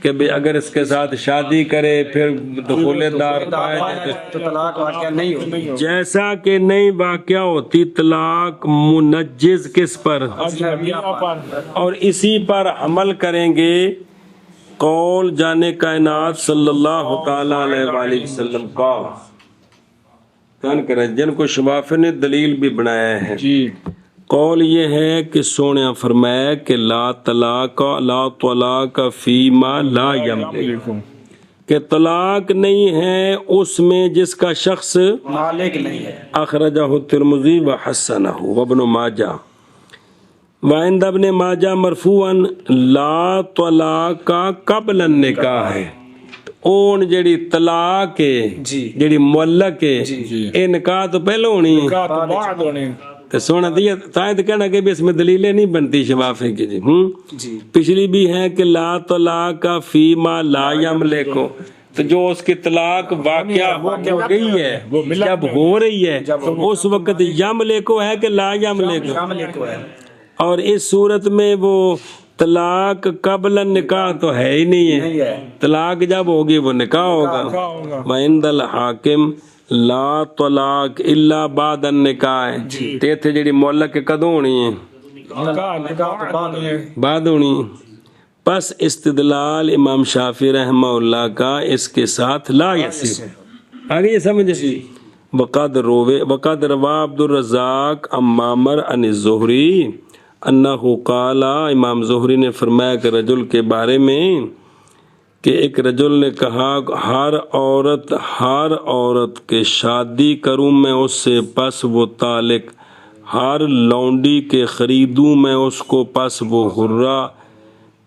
کہ بھی اگر اس کے ساتھ شادی کرے پھر دخول دار پائے تو طلاق واقع نہیں ہوگی. جیسا کہ نہیں واقع ہوتی طلاق منجز کس پر اجنبیہ پر. اور اسی پر عمل کریں گے قول جانے کائنات صلی اللہ تعالی علیہ وآلہ وسلم کا. کون کرے جن کو شوافی نے دلیل بھی بنایا ہے. جی. قول یہ ہے کہ سونے فرمایا کہ لا طلاق فیما لا یملک، کہ طلاق نہیں ہے اس میں جس کا شخص مالک نہیں ہے. اخرجہ الترمذی وحسنہ وابن ماجہ وعند ابن ماجہ مرفوعا لا طلاق قبل النکاح ہے. اون جڑی طلاق ہے جی. جڑی معلق ہے جی. اے نکاح تو پہلے ہونی ہے. کا تو بعد ہونے. تو سونا دیا تائید کہنا کہ بھی اس میں دلیلیں نہیں بنتی شفافی کی. جی جی. پچھلی بھی ہے کہ لا طلاق فیما لا یملکو، تو جو اس کی طلاق واقعہ ہو گئی ہے جب ہو رہی ہے اس وقت یملکو ہے کہ لا یملکو. مالک ہے. اور اس صورت میں وہ طلاق قبل نکاح تو ہے ہی نہیں ہے. طلاق جب ہوگی وہ نکاح ہوگا. وعند الحاکم لا طلاق الا بعد النکاح، تے تھے جڑی معلق کدوں ہونی ہے بعد ہونی. پس استدلال امام شافعی رحمہ اللہ کا اس کے ساتھ لا یصح. آگے یہ سمجھے. وقد روا عبد الرزاق عن معمر عن الزہری انہ قال، امام زہری نے فرمایا کہ رجل کے بارے میں کہ ایک رجل نے کہا ہر عورت کے شادی کروں میں اس سے پس وہ طالق، ہر لونڈی کے خریدوں میں اس کو پس وہ حرہ.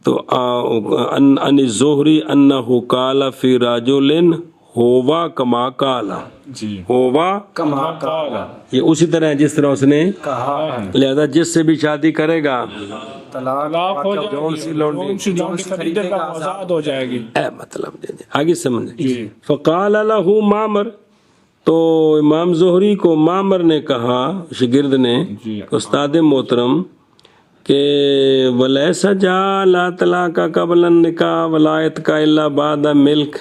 تو ان زہری انہ قال فی رجل ہوا کما قال. جی. ہوا کما قال. یہ اسی طرح ہے جس طرح اس نے کہا. لہذا جس سے بھی شادی کرے گا طلاق ہو جائے جون سی لونڈی جون سی خریدے گا آزاد ہو جائے گی. اے مطلب دے دیں آگے سمجھ. جی. فقال له معمر، تو امام زہری کو معمر نے کہا شاگرد نے جی. استاد محترم کہ ولیس جا لا طلاق قبل النکاح ولایت کا الا بعد ملک.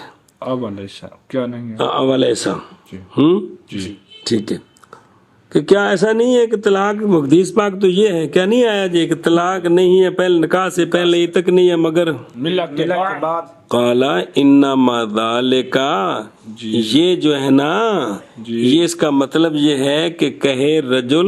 اب علیہ کیا نہیں ہے. ولیسا. جی. جی. ٹھیک ہے کہ کیا ایسا نہیں ہے کہ طلاق حدیث پاک تو یہ ہے کیا نہیں آیا جی کہ طلاق نہیں ہے پہلے نکاح سے پہلے یہ تک نہیں ہے مگر ملک کے بعد. قال انما ذالک، یہ جو ہے نا یہ اس کا مطلب یہ ہے کہ کہے رجل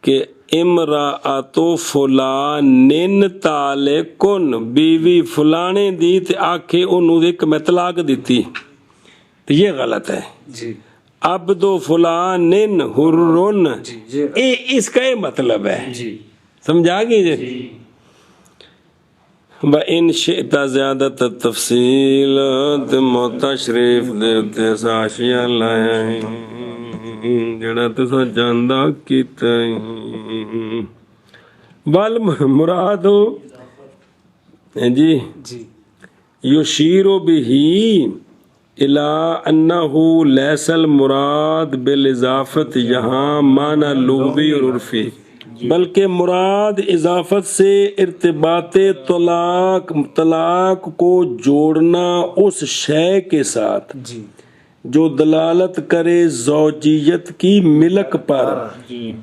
کہ امرأۃ فلان طالقن، بیوی فلانے دی تے آکھے انہوں ایک میں طلاق دیتی، تو یہ غلط ہے. جی. عبد فلان حرن، اس کا یہ مطلب ہے. جی. سمجھا گی جی. وَإِن شِئْتَ زِيَادَةَ التَّفْصِيلِ تشریف دیتے ساشیہ لائے جڑا تسا جاندہ کیتا والمراد جی جی. یشیر بہی الى انہ لیس المراد بالاضافت، یہاں معنی لغوی اور عرفی، بلکہ مراد اضافت سے ارتباط طلاق کو جوڑنا اس شے کے ساتھ جی. جو دلالت کرے زوجیت کی ملک پر،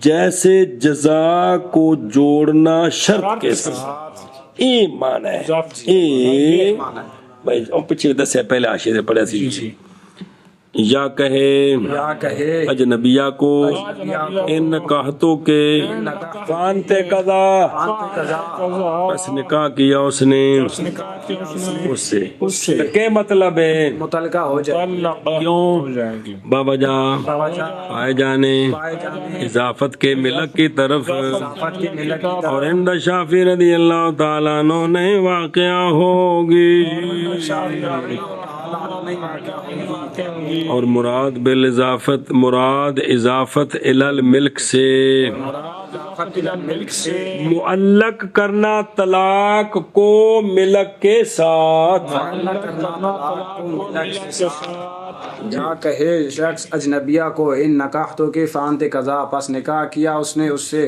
جیسے جزا کو جوڑنا شرط کے ساتھ. یہ معنی ہے. بھائی پیچھے دسے پہلے حاشیے سے پڑھا سی. یا کہے اجنبیہ کو ان کہتوں کے فانتے قضا، بس نکاح کیا اس نے اس سے. کیا مطلب ہے متعلقہ ہو جائے. کیوں؟ باوجہ پائے جانے اضافت کے ملک کی طرف. اور عند شافعی رضی اللہ تعالیٰ عنہ نے واقعہ ہوگی. اور مراد بالاضافت مراد اضافت الی الملک سے معلق کرنا طلاق کو ملک کے ساتھ. جہاں کہے شخص اجنبیہ کو ان نکاحتوں کے فانت قضا پس نکاح کیا اس نے اس سے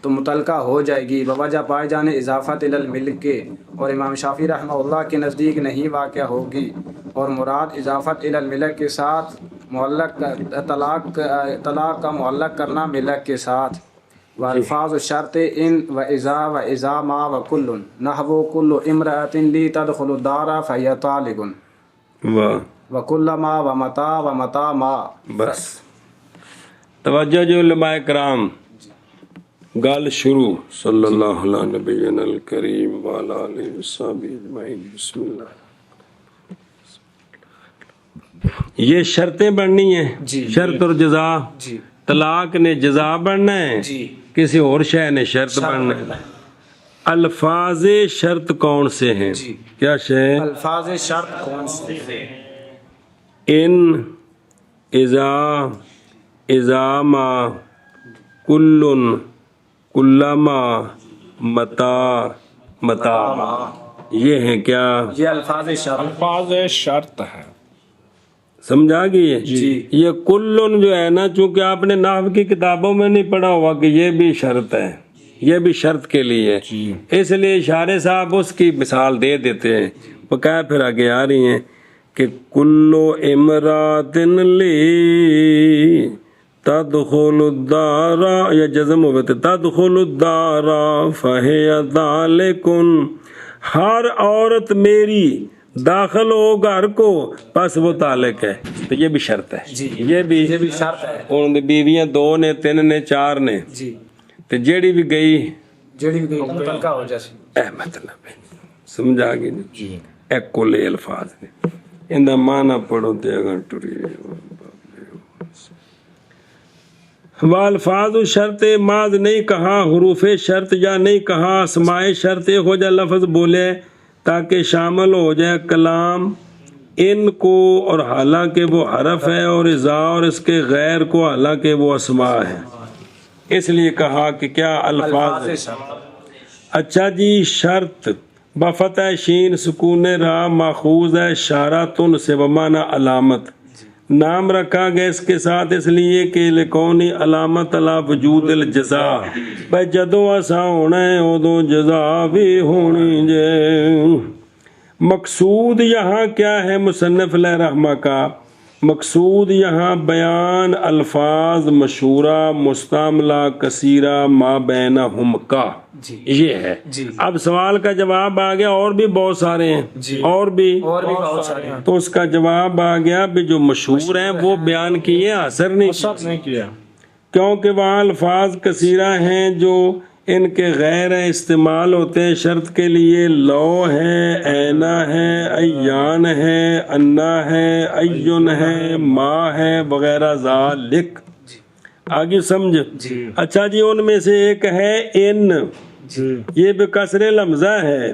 تو متعلقہ ہو جائے گی بوجہ پائے جانے اضافت الی الملک کے، اور امام شافعی رحمہ اللہ کے نزدیک نہیں واقع ہوگی. اور مراد اضافت الی الملک کے ساتھ معلق طلاق کا معلق کرنا ملک کے ساتھ. والفاظ شرط ان و اذا ما و کل نحو کل امرأۃ لی تدخل الدار فہی طالق و کل ما و متا ما. بس توجہ جو علماء کرام، گال شروع. صلی اللہ علیہ نبینا الکریم وعلی آلہ وصحبہ اجمعین. بسم اللہ. یہ شرطیں بننی ہیں. جی. شرط اور جزا. جی. طلاق نے جزا بننا ہے، جی. کسی اور شے نے شرط بننا ہے. الفاظ شرط کون سے ہیں؟ جی. کیا شے؟ الفاظ شرط کون سے ہیں؟ ان، اذا ما، کل، کلما، متا. یہ ہیں کیا؟ یہ الفاظ شرط. الفاظ شرط ہے. سمجھا گئی؟ جی. یہ کلن جو ہے نا، چونکہ آپ نے نحو کی کتابوں میں نہیں پڑھا ہوا کہ یہ بھی شرط ہے، یہ بھی شرط کے لیے، اس لیے اشارے صاحب اس کی مثال دے دیتے ہیں. بقایا پھر آگے آ رہی ہیں کہ کلو امرات لی تدخل الدار، یا جزم ہوئے تھے تدخل الدار فہی ذالکن، ہر عورت میری داخل ہو گھر کو پس وہ طالق ہے. تو یہ بھی شرط ہے. جی. یہ بھی شرط ہے. ان بیویاں 2 نے 3 نے 4 نے، جی. تو جیڑی بھی گئی جڑی بھی متعلقہ ہو جیسے مطلب ہے. سمجھا گئی جی. ایک کل الفاظ نے ان دا معنی پڑھو تے اگر ٹری. والفاظ شرط ماض نہیں کہا، حروف شرط یا نہیں کہا، اسماء شرط ہو جائے لفظ بولے تاکہ شامل ہو جائے کلام ان کو، اور حالانکہ وہ حرف ہے، اور اذا اور اس کے غیر کو حالانکہ وہ اسماء ہے. اس لیے کہا کہ کیا الفاظ. اچھا جی. شرط بفتح شین سکون را ماخوذ ہے اشارتن سے بمعنی علامت. نام رکھا گیا اس کے ساتھ اس لیے کہ لکونی علامت علی وجود الجزا، بھائی جدوں ایسا ہونا ہے ادوں جزا بھی ہونی جے. مقصود یہاں کیا ہے مصنف علیہ رحمہ کا؟ مقصود یہاں بیان الفاظ مشہورہ مستعملہ کثیرہ ما بینہم کا. جی. یہ ہے. جی. اب سوال کا جواب آ گیا، اور بھی بہت سارے ہیں. جی. اور بھی بہت سارے ہیں. تو اس کا جواب آ گیا بھی جو مشہور ہیں وہ بیان کیے، اثر نہیں کیا، کیونکہ وہاں الفاظ کثیرہ ہیں جو ان کے غیر استعمال ہوتے ہیں شرط کے لیے. لو ہے، اینا ہے، ایان ہے، انا ہے، ایون ہے، ما ہے وغیرہ. ذالک آگے سمجھ. اچھا جی. ان میں سے ایک ہے ان، یہ بھی کسر لمزہ ہے.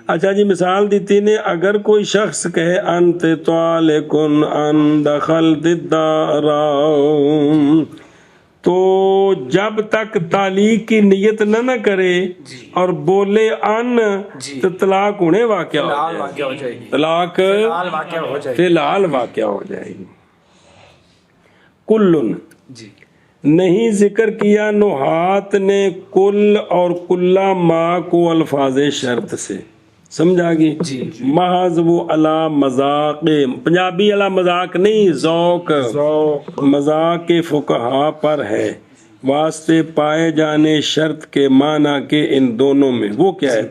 اچھا جی. مثال دیتی نے، اگر کوئی شخص کہے انت طالقن ان دخلت الدار، تو جب تک تعلیق کی نیت نہ کرے اور بولے ان، تو طلاق ہونے واقع ہو جائے گی. طلاق فی الحال واقع ہو جائے گی. کلن نہیں ذکر کیا نحات نے کل اور کلا ما کو الفاظ شرط سے. سمجھا گی؟ محض وہ علا مذاق، پنجابی علا مذاق نہیں، ذوق مذاق فقہا پر ہے. واسطے پائے جانے شرط کے معنی کے ان دونوں میں. وہ کیا ہے؟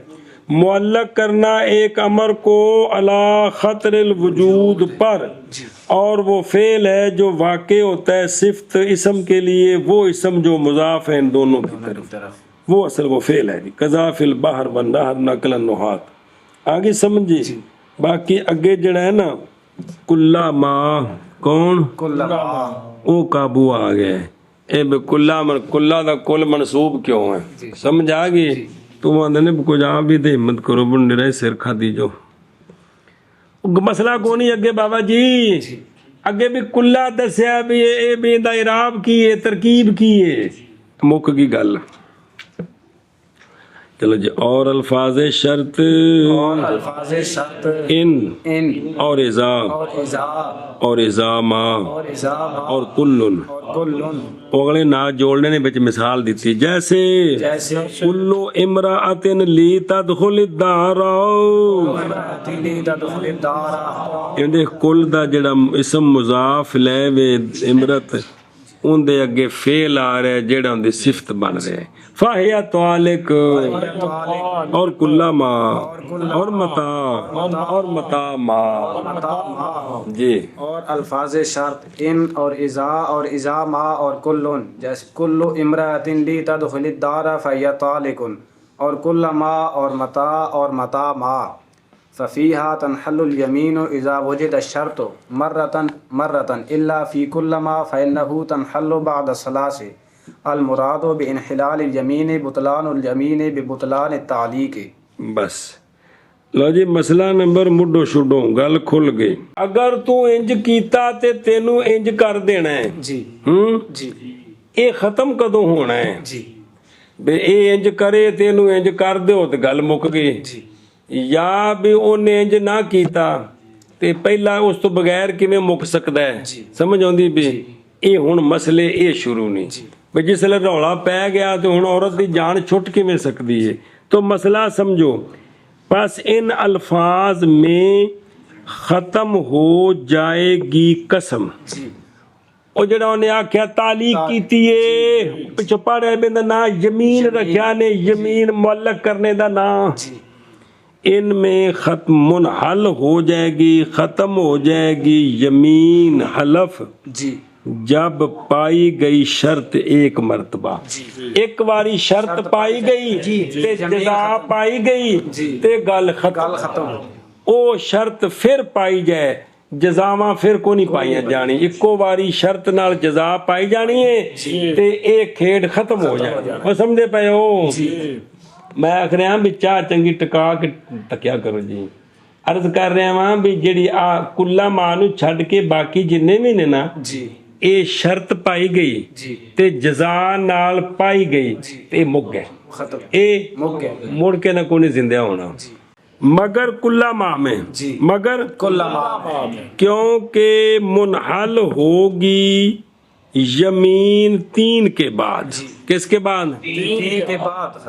معلق کرنا ایک امر کو علا خطر الوجود پر، اور وہ فعل ہے جو واقع ہوتا ہے صفت اسم کے لیے، وہ اسم جو مضاف ہے ان دونوں کی طرف، وہ اصل وہ فعل ہے. قضا فی البحر والنہر نقل النحات. آگے سمجھے. باقی اگے جڑا ہے نا کلا ما، کون؟ او قابو آ گئے. اے بے کلا دا کل منصوب کیوں ہے؟ سمجھ آ گئی. تو وہ آدھے نے کچھ آپ بھی دے ہمت کرو بن رہے سر کھا دی جو. مسئلہ کو نہیں اگے بابا جی اگے بھی کلا دسیا بھی اے بھی دا اعراب کی ہے ترکیب کی ہے مک کی گل چلو جی اور الفاظ شرط اور الفاظ شرط ان ان اور اذا اور اذا اور اذا ما اور اذا اور کلن اور کلن اگلے نا جوڑنے نے بچ مثال دیتی جیسے جیسے کلو امرأت لی تدخل الدار تیلی تدخل الدار اندے کل دا جڑا اسم مضاف لے وے امرت ان دے اگے فعل آ رہا ہے جڑا ان دی صفت بن رہا ہے فاہیا طالق اور کلا ما اور متا اور متا ما جی اور الفاظ شرط ان اور اذا ما اور کلن جیسے کل امرأۃ لی تدخل الدار فہی طالق اور کل ما اور متا ما ففیہا تنحل الیمین اذا وجد الشرط مرة الا فی کل ما فإنه تنحل بعد الثلاث المراد بانحلال الیمین بطلان الیمین ببطلان التعلیق بس لو جی مسئلہ نمبر مڈو شڈو گل کھل گئی اگر تو انج کیتا تے تینو انج کر دینا ہے جی جی اے ختم کدوں ہونا ہے جی بے اے انج کرے تینو انج کر دیو تے گل مک گئی جی یا بھی انہیں انج نہ کیتا تے پہلا اس تو بغیر کیویں مک سکدا ہے سمجھ آندی بھی اے ہن مسئلے اے شروع نہیں بھئی جس لے رولا پی گیا تو ہن عورت دی جان چھٹ کیویں سکدی ہے تو مسئلہ سمجھو پس ان الفاظ میں ختم ہو جائے گی قسم او جڑا انہیں آکھیا تعلیق کیتی ہے پچھو پڑھے بندہ نا یمین رکھیا نے یمین معلق کرنے دا نا ان میں ختم منحل ہو جائے گی ختم ہو جائے گی یمین حلف جی جب پائی گئی شرط ایک مرتبہ ایک باری شرط پائی گئی تے جزا پائی گئی تے گل ختم او شرط پھر پائی جائے جزاواں پھر کو نہیں پائیاں جانی ایکو باری شرط نال جزا پائی جانی ہے تے ایک کھیڑ ختم ہو جائے وہ سمجھے پے ہو میں آکھ رہا ہوں بھی چاہ چنگی ٹکا کے ٹکیا کرو جی عرض کر رہا ہوں بھی جڑی کلا مانو چھڈ کے باقی جنے بھی نے نا اے شرط پائی گئی تے جزا نال پائی گئی تے مک گئے اے مڑ کے نہ کوئی زندہ ہونا مگر کلا ماہ میں مگر کلا ماہ میں کیونکہ منحل ہوگی یمین تین کے بعد کس کے بعد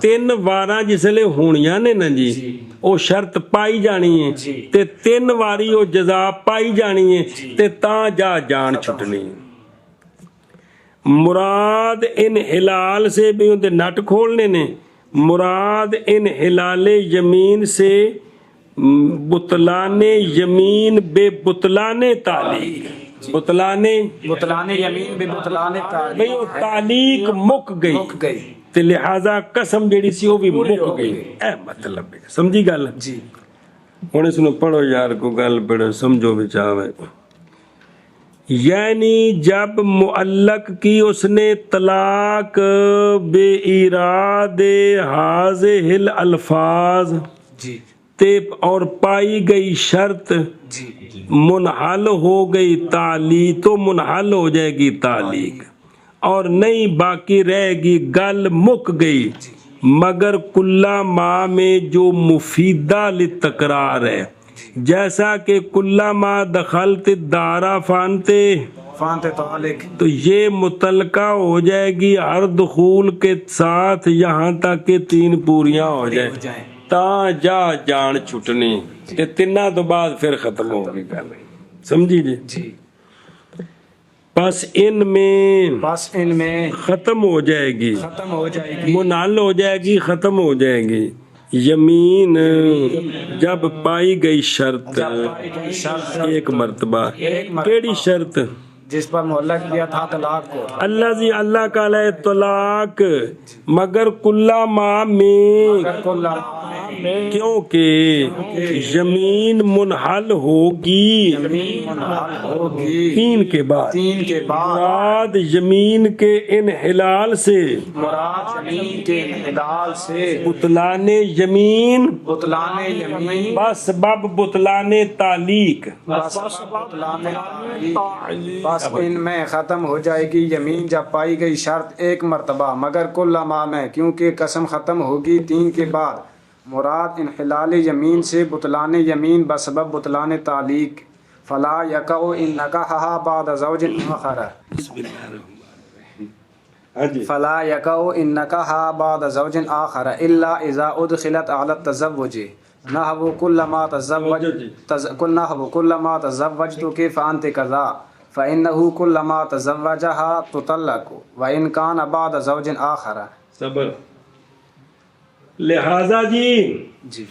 تین واراں جسلے ہونیاں نے نا جی او شرط پائی جانی ہے تے تین واری او جزا پائی جانی ہے تے تاں جا جان چھٹنی مراد ان حلال سے بھی ان دے نٹ کھولنے نے مراد ان حلال یمین سے بطلان یمین بے بطلان تعلیق بطلان یمین بے بطلان بھئی وہ تعلیق مک گئی تے لہذا قسم جیڑی سی وہ بھی مک گئی اے مطلب ہے سمجھی گل جی ہن اس نو پڑھو یار کو گل پڑھو سمجھو بچاوے یعنی جب معلق کی اس نے طلاق بے اراد حاضح الالفاظ جی تے اور پائی گئی شرط منحل ہو گئی تعلیق تو منحل ہو جائے گی تعلیق اور نہیں باقی رہے گی گل مک گئی مگر کلا ما میں جو مفیدہ للتکرار ہے جیسا کہ کلا ما دخلت الدارا فانتے تعلق تو یہ متعلقہ ہو جائے گی ہر دخول کے ساتھ یہاں تک کہ تین پوریاں ہو جائیں تا جا جان چھٹنی کہ تینہ تو بعد پھر ختم ہوگی کر رہی سمجھی جی پس ان میں ختم ہو جائے گی منحل ہو جائے گی ختم ہو جائے گی یمین جب پائی گئی شرط ایک مرتبہ کیڑی شرط جس پر معلق کیا تھا طلاق کو، اللہ کا علیہ طلاق مگر کلا ما میں، کیونکہ زمین منحل ہوگی تین کے بعد، مراد زمین کے انحلال سے، بطلان زمین بسبب بطلان تعلیق، بس ان میں ختم ہو جائے گی یمین جب پائی گئی شرط ایک مرتبہ، مگر کل ما میں، کیونکہ قسم ختم ہوگی تین کے بعد، مراد انحلال یمین سے بطلان یمین بسبب بطلان تعلیق، فلا یقع ان نکحہا بعد زوج آخر، فلا یقع ان نکحہا بعد زوج آخر الا اذا ادخلت علی التزوج نحو کل ما تزوجت فانت کذا فانه کل ما تزوجها تطلق وان کان بعد زوج آخر۔ صبر، لہذا جی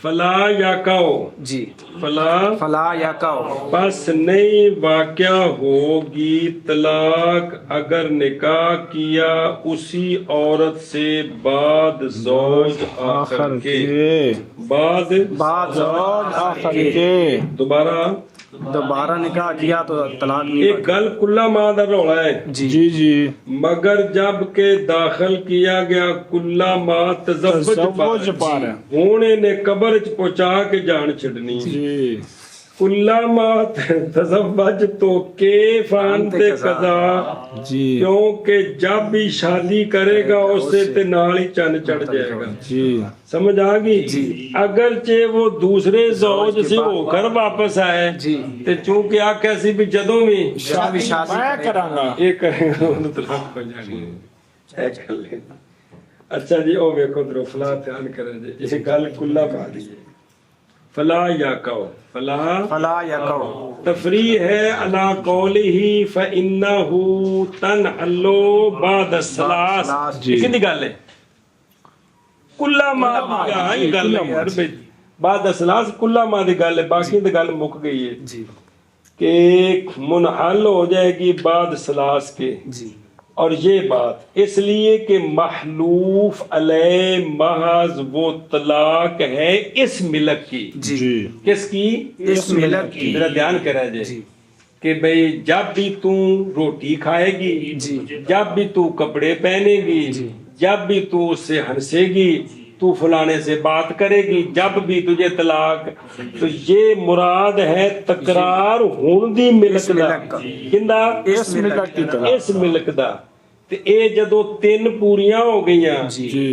فلا یقع، جی فلا یقع، پس نہیں واقع ہوگی طلاق اگر نکاح کیا اسی عورت سے بعد زوج آخر کے، بعد زوج آخر کے، دوبارہ نکاح کیا تو طلاق نہیں۔ ایک گل کلا ماں دا رولا ہے جی مگر جب کہ داخل کیا گیا کلا ماں تزوج پر، ہونے نے قبر چ پہنچا کے جان چھڑنی، جی کلا ماں تزوج تو کے فانتے قضا، جی کیونکہ جب بھی شادی کرے گا اسے تے نال ہی چند چڑھ جائے گا، جی سمجھ آ گئی؟ اگرچہ وہ دوسرے زوج سے ہو کر واپس آئے تے چونکہ آکھیا سی بھی جدوں بھی میں کراں گا یہ کرے گا انہوں طلاق ہو جانی ہے کر لیں۔ اچھا جی او ویکھو درو فلا دھیان کرے جی، یہ گل کلا پا دی ہے، فلا یقع، فلا یقع تفریح ہے علی قولہ فإنہ تنحل بعد الثلاث، کتنی گل ہے کلا ماں دی گل ہے یار بھائی، بعد الثلاث کلا ماں دی گل ہے، باقی دی گل مک گئی ہے کہ منحل ہو جائے گی بعد ثلاث کے، اور یہ بات اس لیے کہ محلوف علیہ محض وہ طلاق ہے اس ملک کی، کس کی؟ اس ملک کی۔ میرا دھیان کرا جائے کہ بھئی جب بھی تو روٹی کھائے گی، جب بھی تو کپڑے پہنے گی، جب بھی تو اس سے ہنسے گی، تو فلانے سے بات کرے گی، جب بھی تجھے طلاق، تو یہ مراد ہے تکرار ہون دی ملک دا، کندہ؟ اس ملک کی طرح، اس ملک دا۔ تے اے جدو تین پوریاں ہو گئیاں،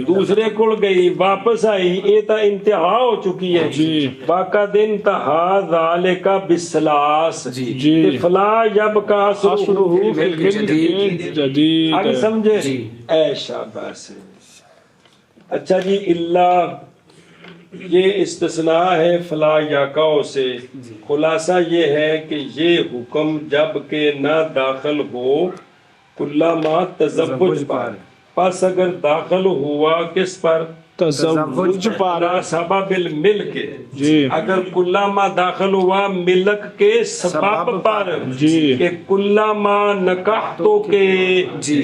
دوسرے کول گئی واپس آئی، اے تا انتہا ہو چکی ہے، واقع دن تہا ذالک بالثلاث، تے فلا یبقى اثرہ جدید، آگے سمجھے؟ اے شاباش۔ اچھا جی، اللہ یہ استثناء ہے فلا یقع سے، خلاصہ یہ ہے کہ یہ حکم جب کہ نہ داخل ہو کلا ما تزوج پر، پس اگر داخل ہوا کس پر؟ تزوج پر، سبب الملک، اگر کلا ما داخل ہوا ملک کے سبب پر، کہ کلا ما نکحتو کے،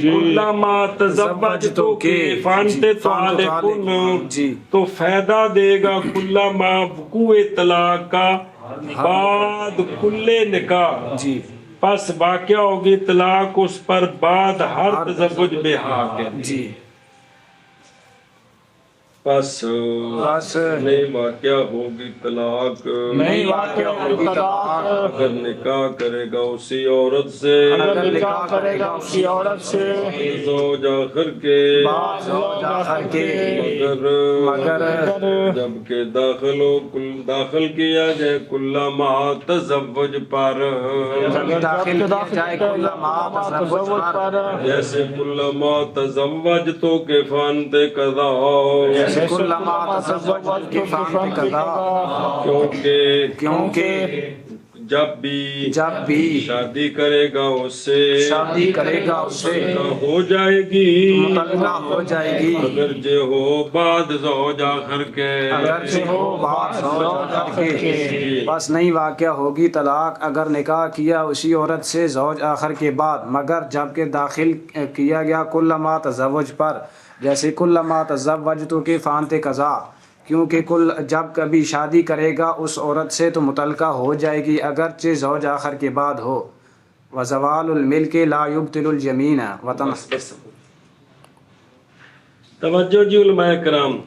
کلا ما تزوجتو کے فانتے طالقن، تو فائدہ دے گا کلا ما وقوع طلاق کا بعد کل نکاح، پس واقع ہوگی طلاق اس پر بعد ہر تزوج بے حق ہے، پس نہیں واقع ہوگی طلاق، نہیں واقع ہوگی طلاق اگر نکاح کرے گا اسی عورت سے، اگر نکاح کرے گا اسی عورت سے زوج آخر کے، زوج آخر کے، مگر جبکہ داخل کیا جائے کلا ما تزوج پر، داخل کیا جائے کلا ما تزوج پر، جیسے کلا ما تزوج تو کے فانتے قضا، کلا ما تزوج کے فانتے قضا، کیونکہ جب بھی شادی کرے گا اس سے ہو جائے گی اگر جو ہو بعد زوج آخر کے بس نہیں واقع ہوگی طلاق اگر نکاح کیا اسی عورت سے زوج آخر کے بعد، مگر جب کہ داخل کیا گیا کل ما تزوج پر، جیسے کل ما تزوجتو کے فانت قضا، کیونکہ جب کبھی شادی کرے گا اس عورت سے تو متعلقہ ہو جائے گی اگرچہ زوج آخر کے بعد ہو۔ وزوال الملک لا یبطل الجمین وطن۔ توجہ جی علماء کرام،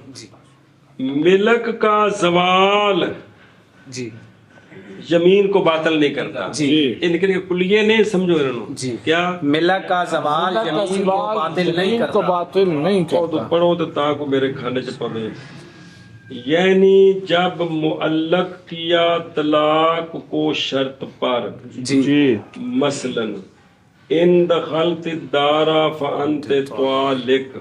ملک کا زوال جی زمین کو باطل نہیں کرتا۔ ان کے کلیے نہیں سمجھو انہوں جی کیا ملک کا زوال زمین کو باطل نہیں کرتا۔ پڑھو تو تاکو میرے کھانے سے پڑھے، یعنی جب معلق کیا طلاق کو شرط پر، مثلاً ان دخلت الدار فانت طالق،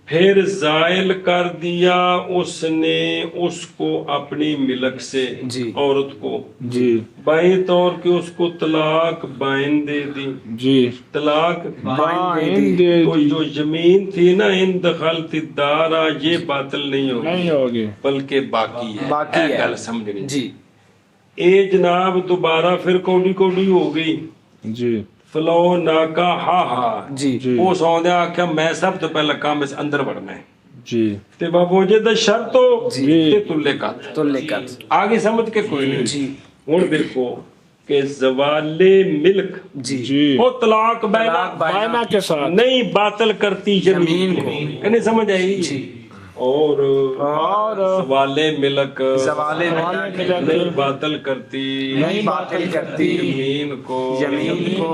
پھر زائل کر دیا اس نے اس کو اپنی ملک سے، عورت کو بائیں طور کے اس کو طلاق بائن دے دی، طلاق بائن دے تو جو زمین تھی نا ان دخلت الدار، یہ باطل نہیں ہوگی بلکہ باقی ہے۔ گل سمجھنی جی اے جناب دوبارہ پھر کوڑی ہو گئی، فلو ناکا ہا وہ سوندے آکھیا میں سب تو پہلا کام اس اندر بڑھنا ہے تے بابو جے دا شرط ہو تے تلکت آگے سمجھ کے کوئی نہیں۔ ہن دیکھو کہ زوال ملک وہ طلاق بائنا کے ساتھ نہیں باطل کرتی زمین کو، نہیں سمجھ آئی؟ اور زوال ملک نہیں باطل کرتی زمین کو،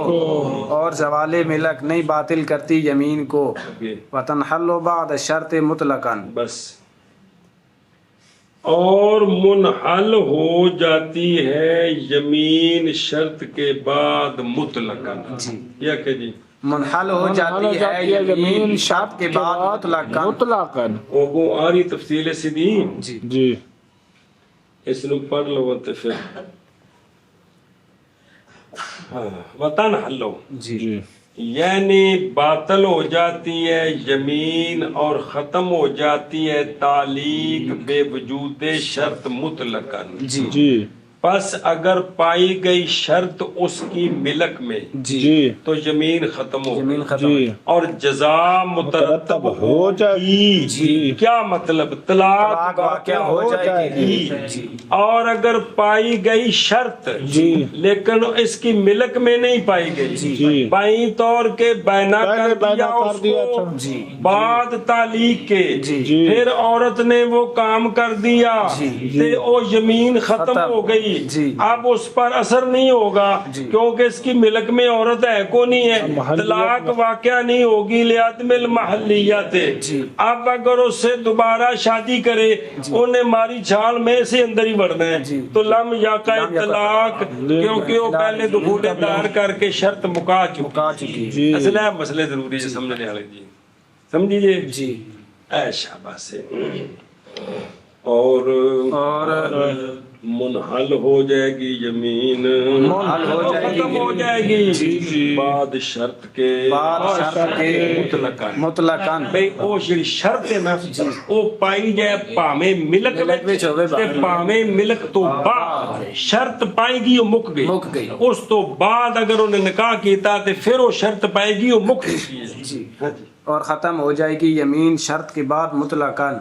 اور زوال ملک نہیں باطل کرتی یمین کو۔ وتنحل بعد شرط مطلقاً، بس اور منحل ہو جاتی ہے یمین شرط کے بعد مطلقاً۔ کیا کہ جی منحل ہو جاتی ہے یمین شرط کے بعد مطلقاً۔ وہ آ رہی تفصیل سیدھی جی اس نو پڑھ لو تے پھر وطن حلو جی یعنی باطل ہو جاتی ہے یمین اور ختم ہو جاتی ہے تعلیق بے وجود شرط مطلقاً۔ جی پس اگر پائی گئی شرط اس کی ملک میں تو زمین ختم ہو اور جزا مترتب ہو جائے، کیا مطلب طلاق واقع ہو جائے گی۔ اور اگر پائی گئی شرط لیکن اس کی ملک میں نہیں پائی گئی، بائیں طور کے بینا کر دیا اس کو بعد تعلیق کے، پھر عورت نے وہ کام کر دیا تے وہ زمین ختم ہو گئی، اب اس پر اثر نہیں ہوگا کیونکہ اس کی ملک میں عورت ہے کو نہیں ہے، طلاق واقع نہیں ہوگی لعدم المحلیت۔ اب اگر اس سے دوبارہ شادی کرے انہیں ماری چھال میں سے اندر ہی بڑھنا ہے تو لم یقع طلاق، کیونکہ وہ پہلے دخول دار کر کے شرط مکا چکی۔ اصل ہے مسئلے ضروری ہے سمجھنے والے جی، سمجھیے جی اے شاباش سے۔ اور منحل ہو جائے گی یمین، ختم ہو جائے گی بعد شرط کے مطلقاً۔ بھئی او شرط ہے نا او پائی جائے پاویں ملک تے پاویں ملک تو بعد شرط پائے گی وہ مک گئی، اس تو بعد اگر انہیں نکاح کیتا تے پھر وہ شرط پائے گی وہ مک گئی، اور ختم ہو جائے گی یمین شرط کے بعد مطلقاً۔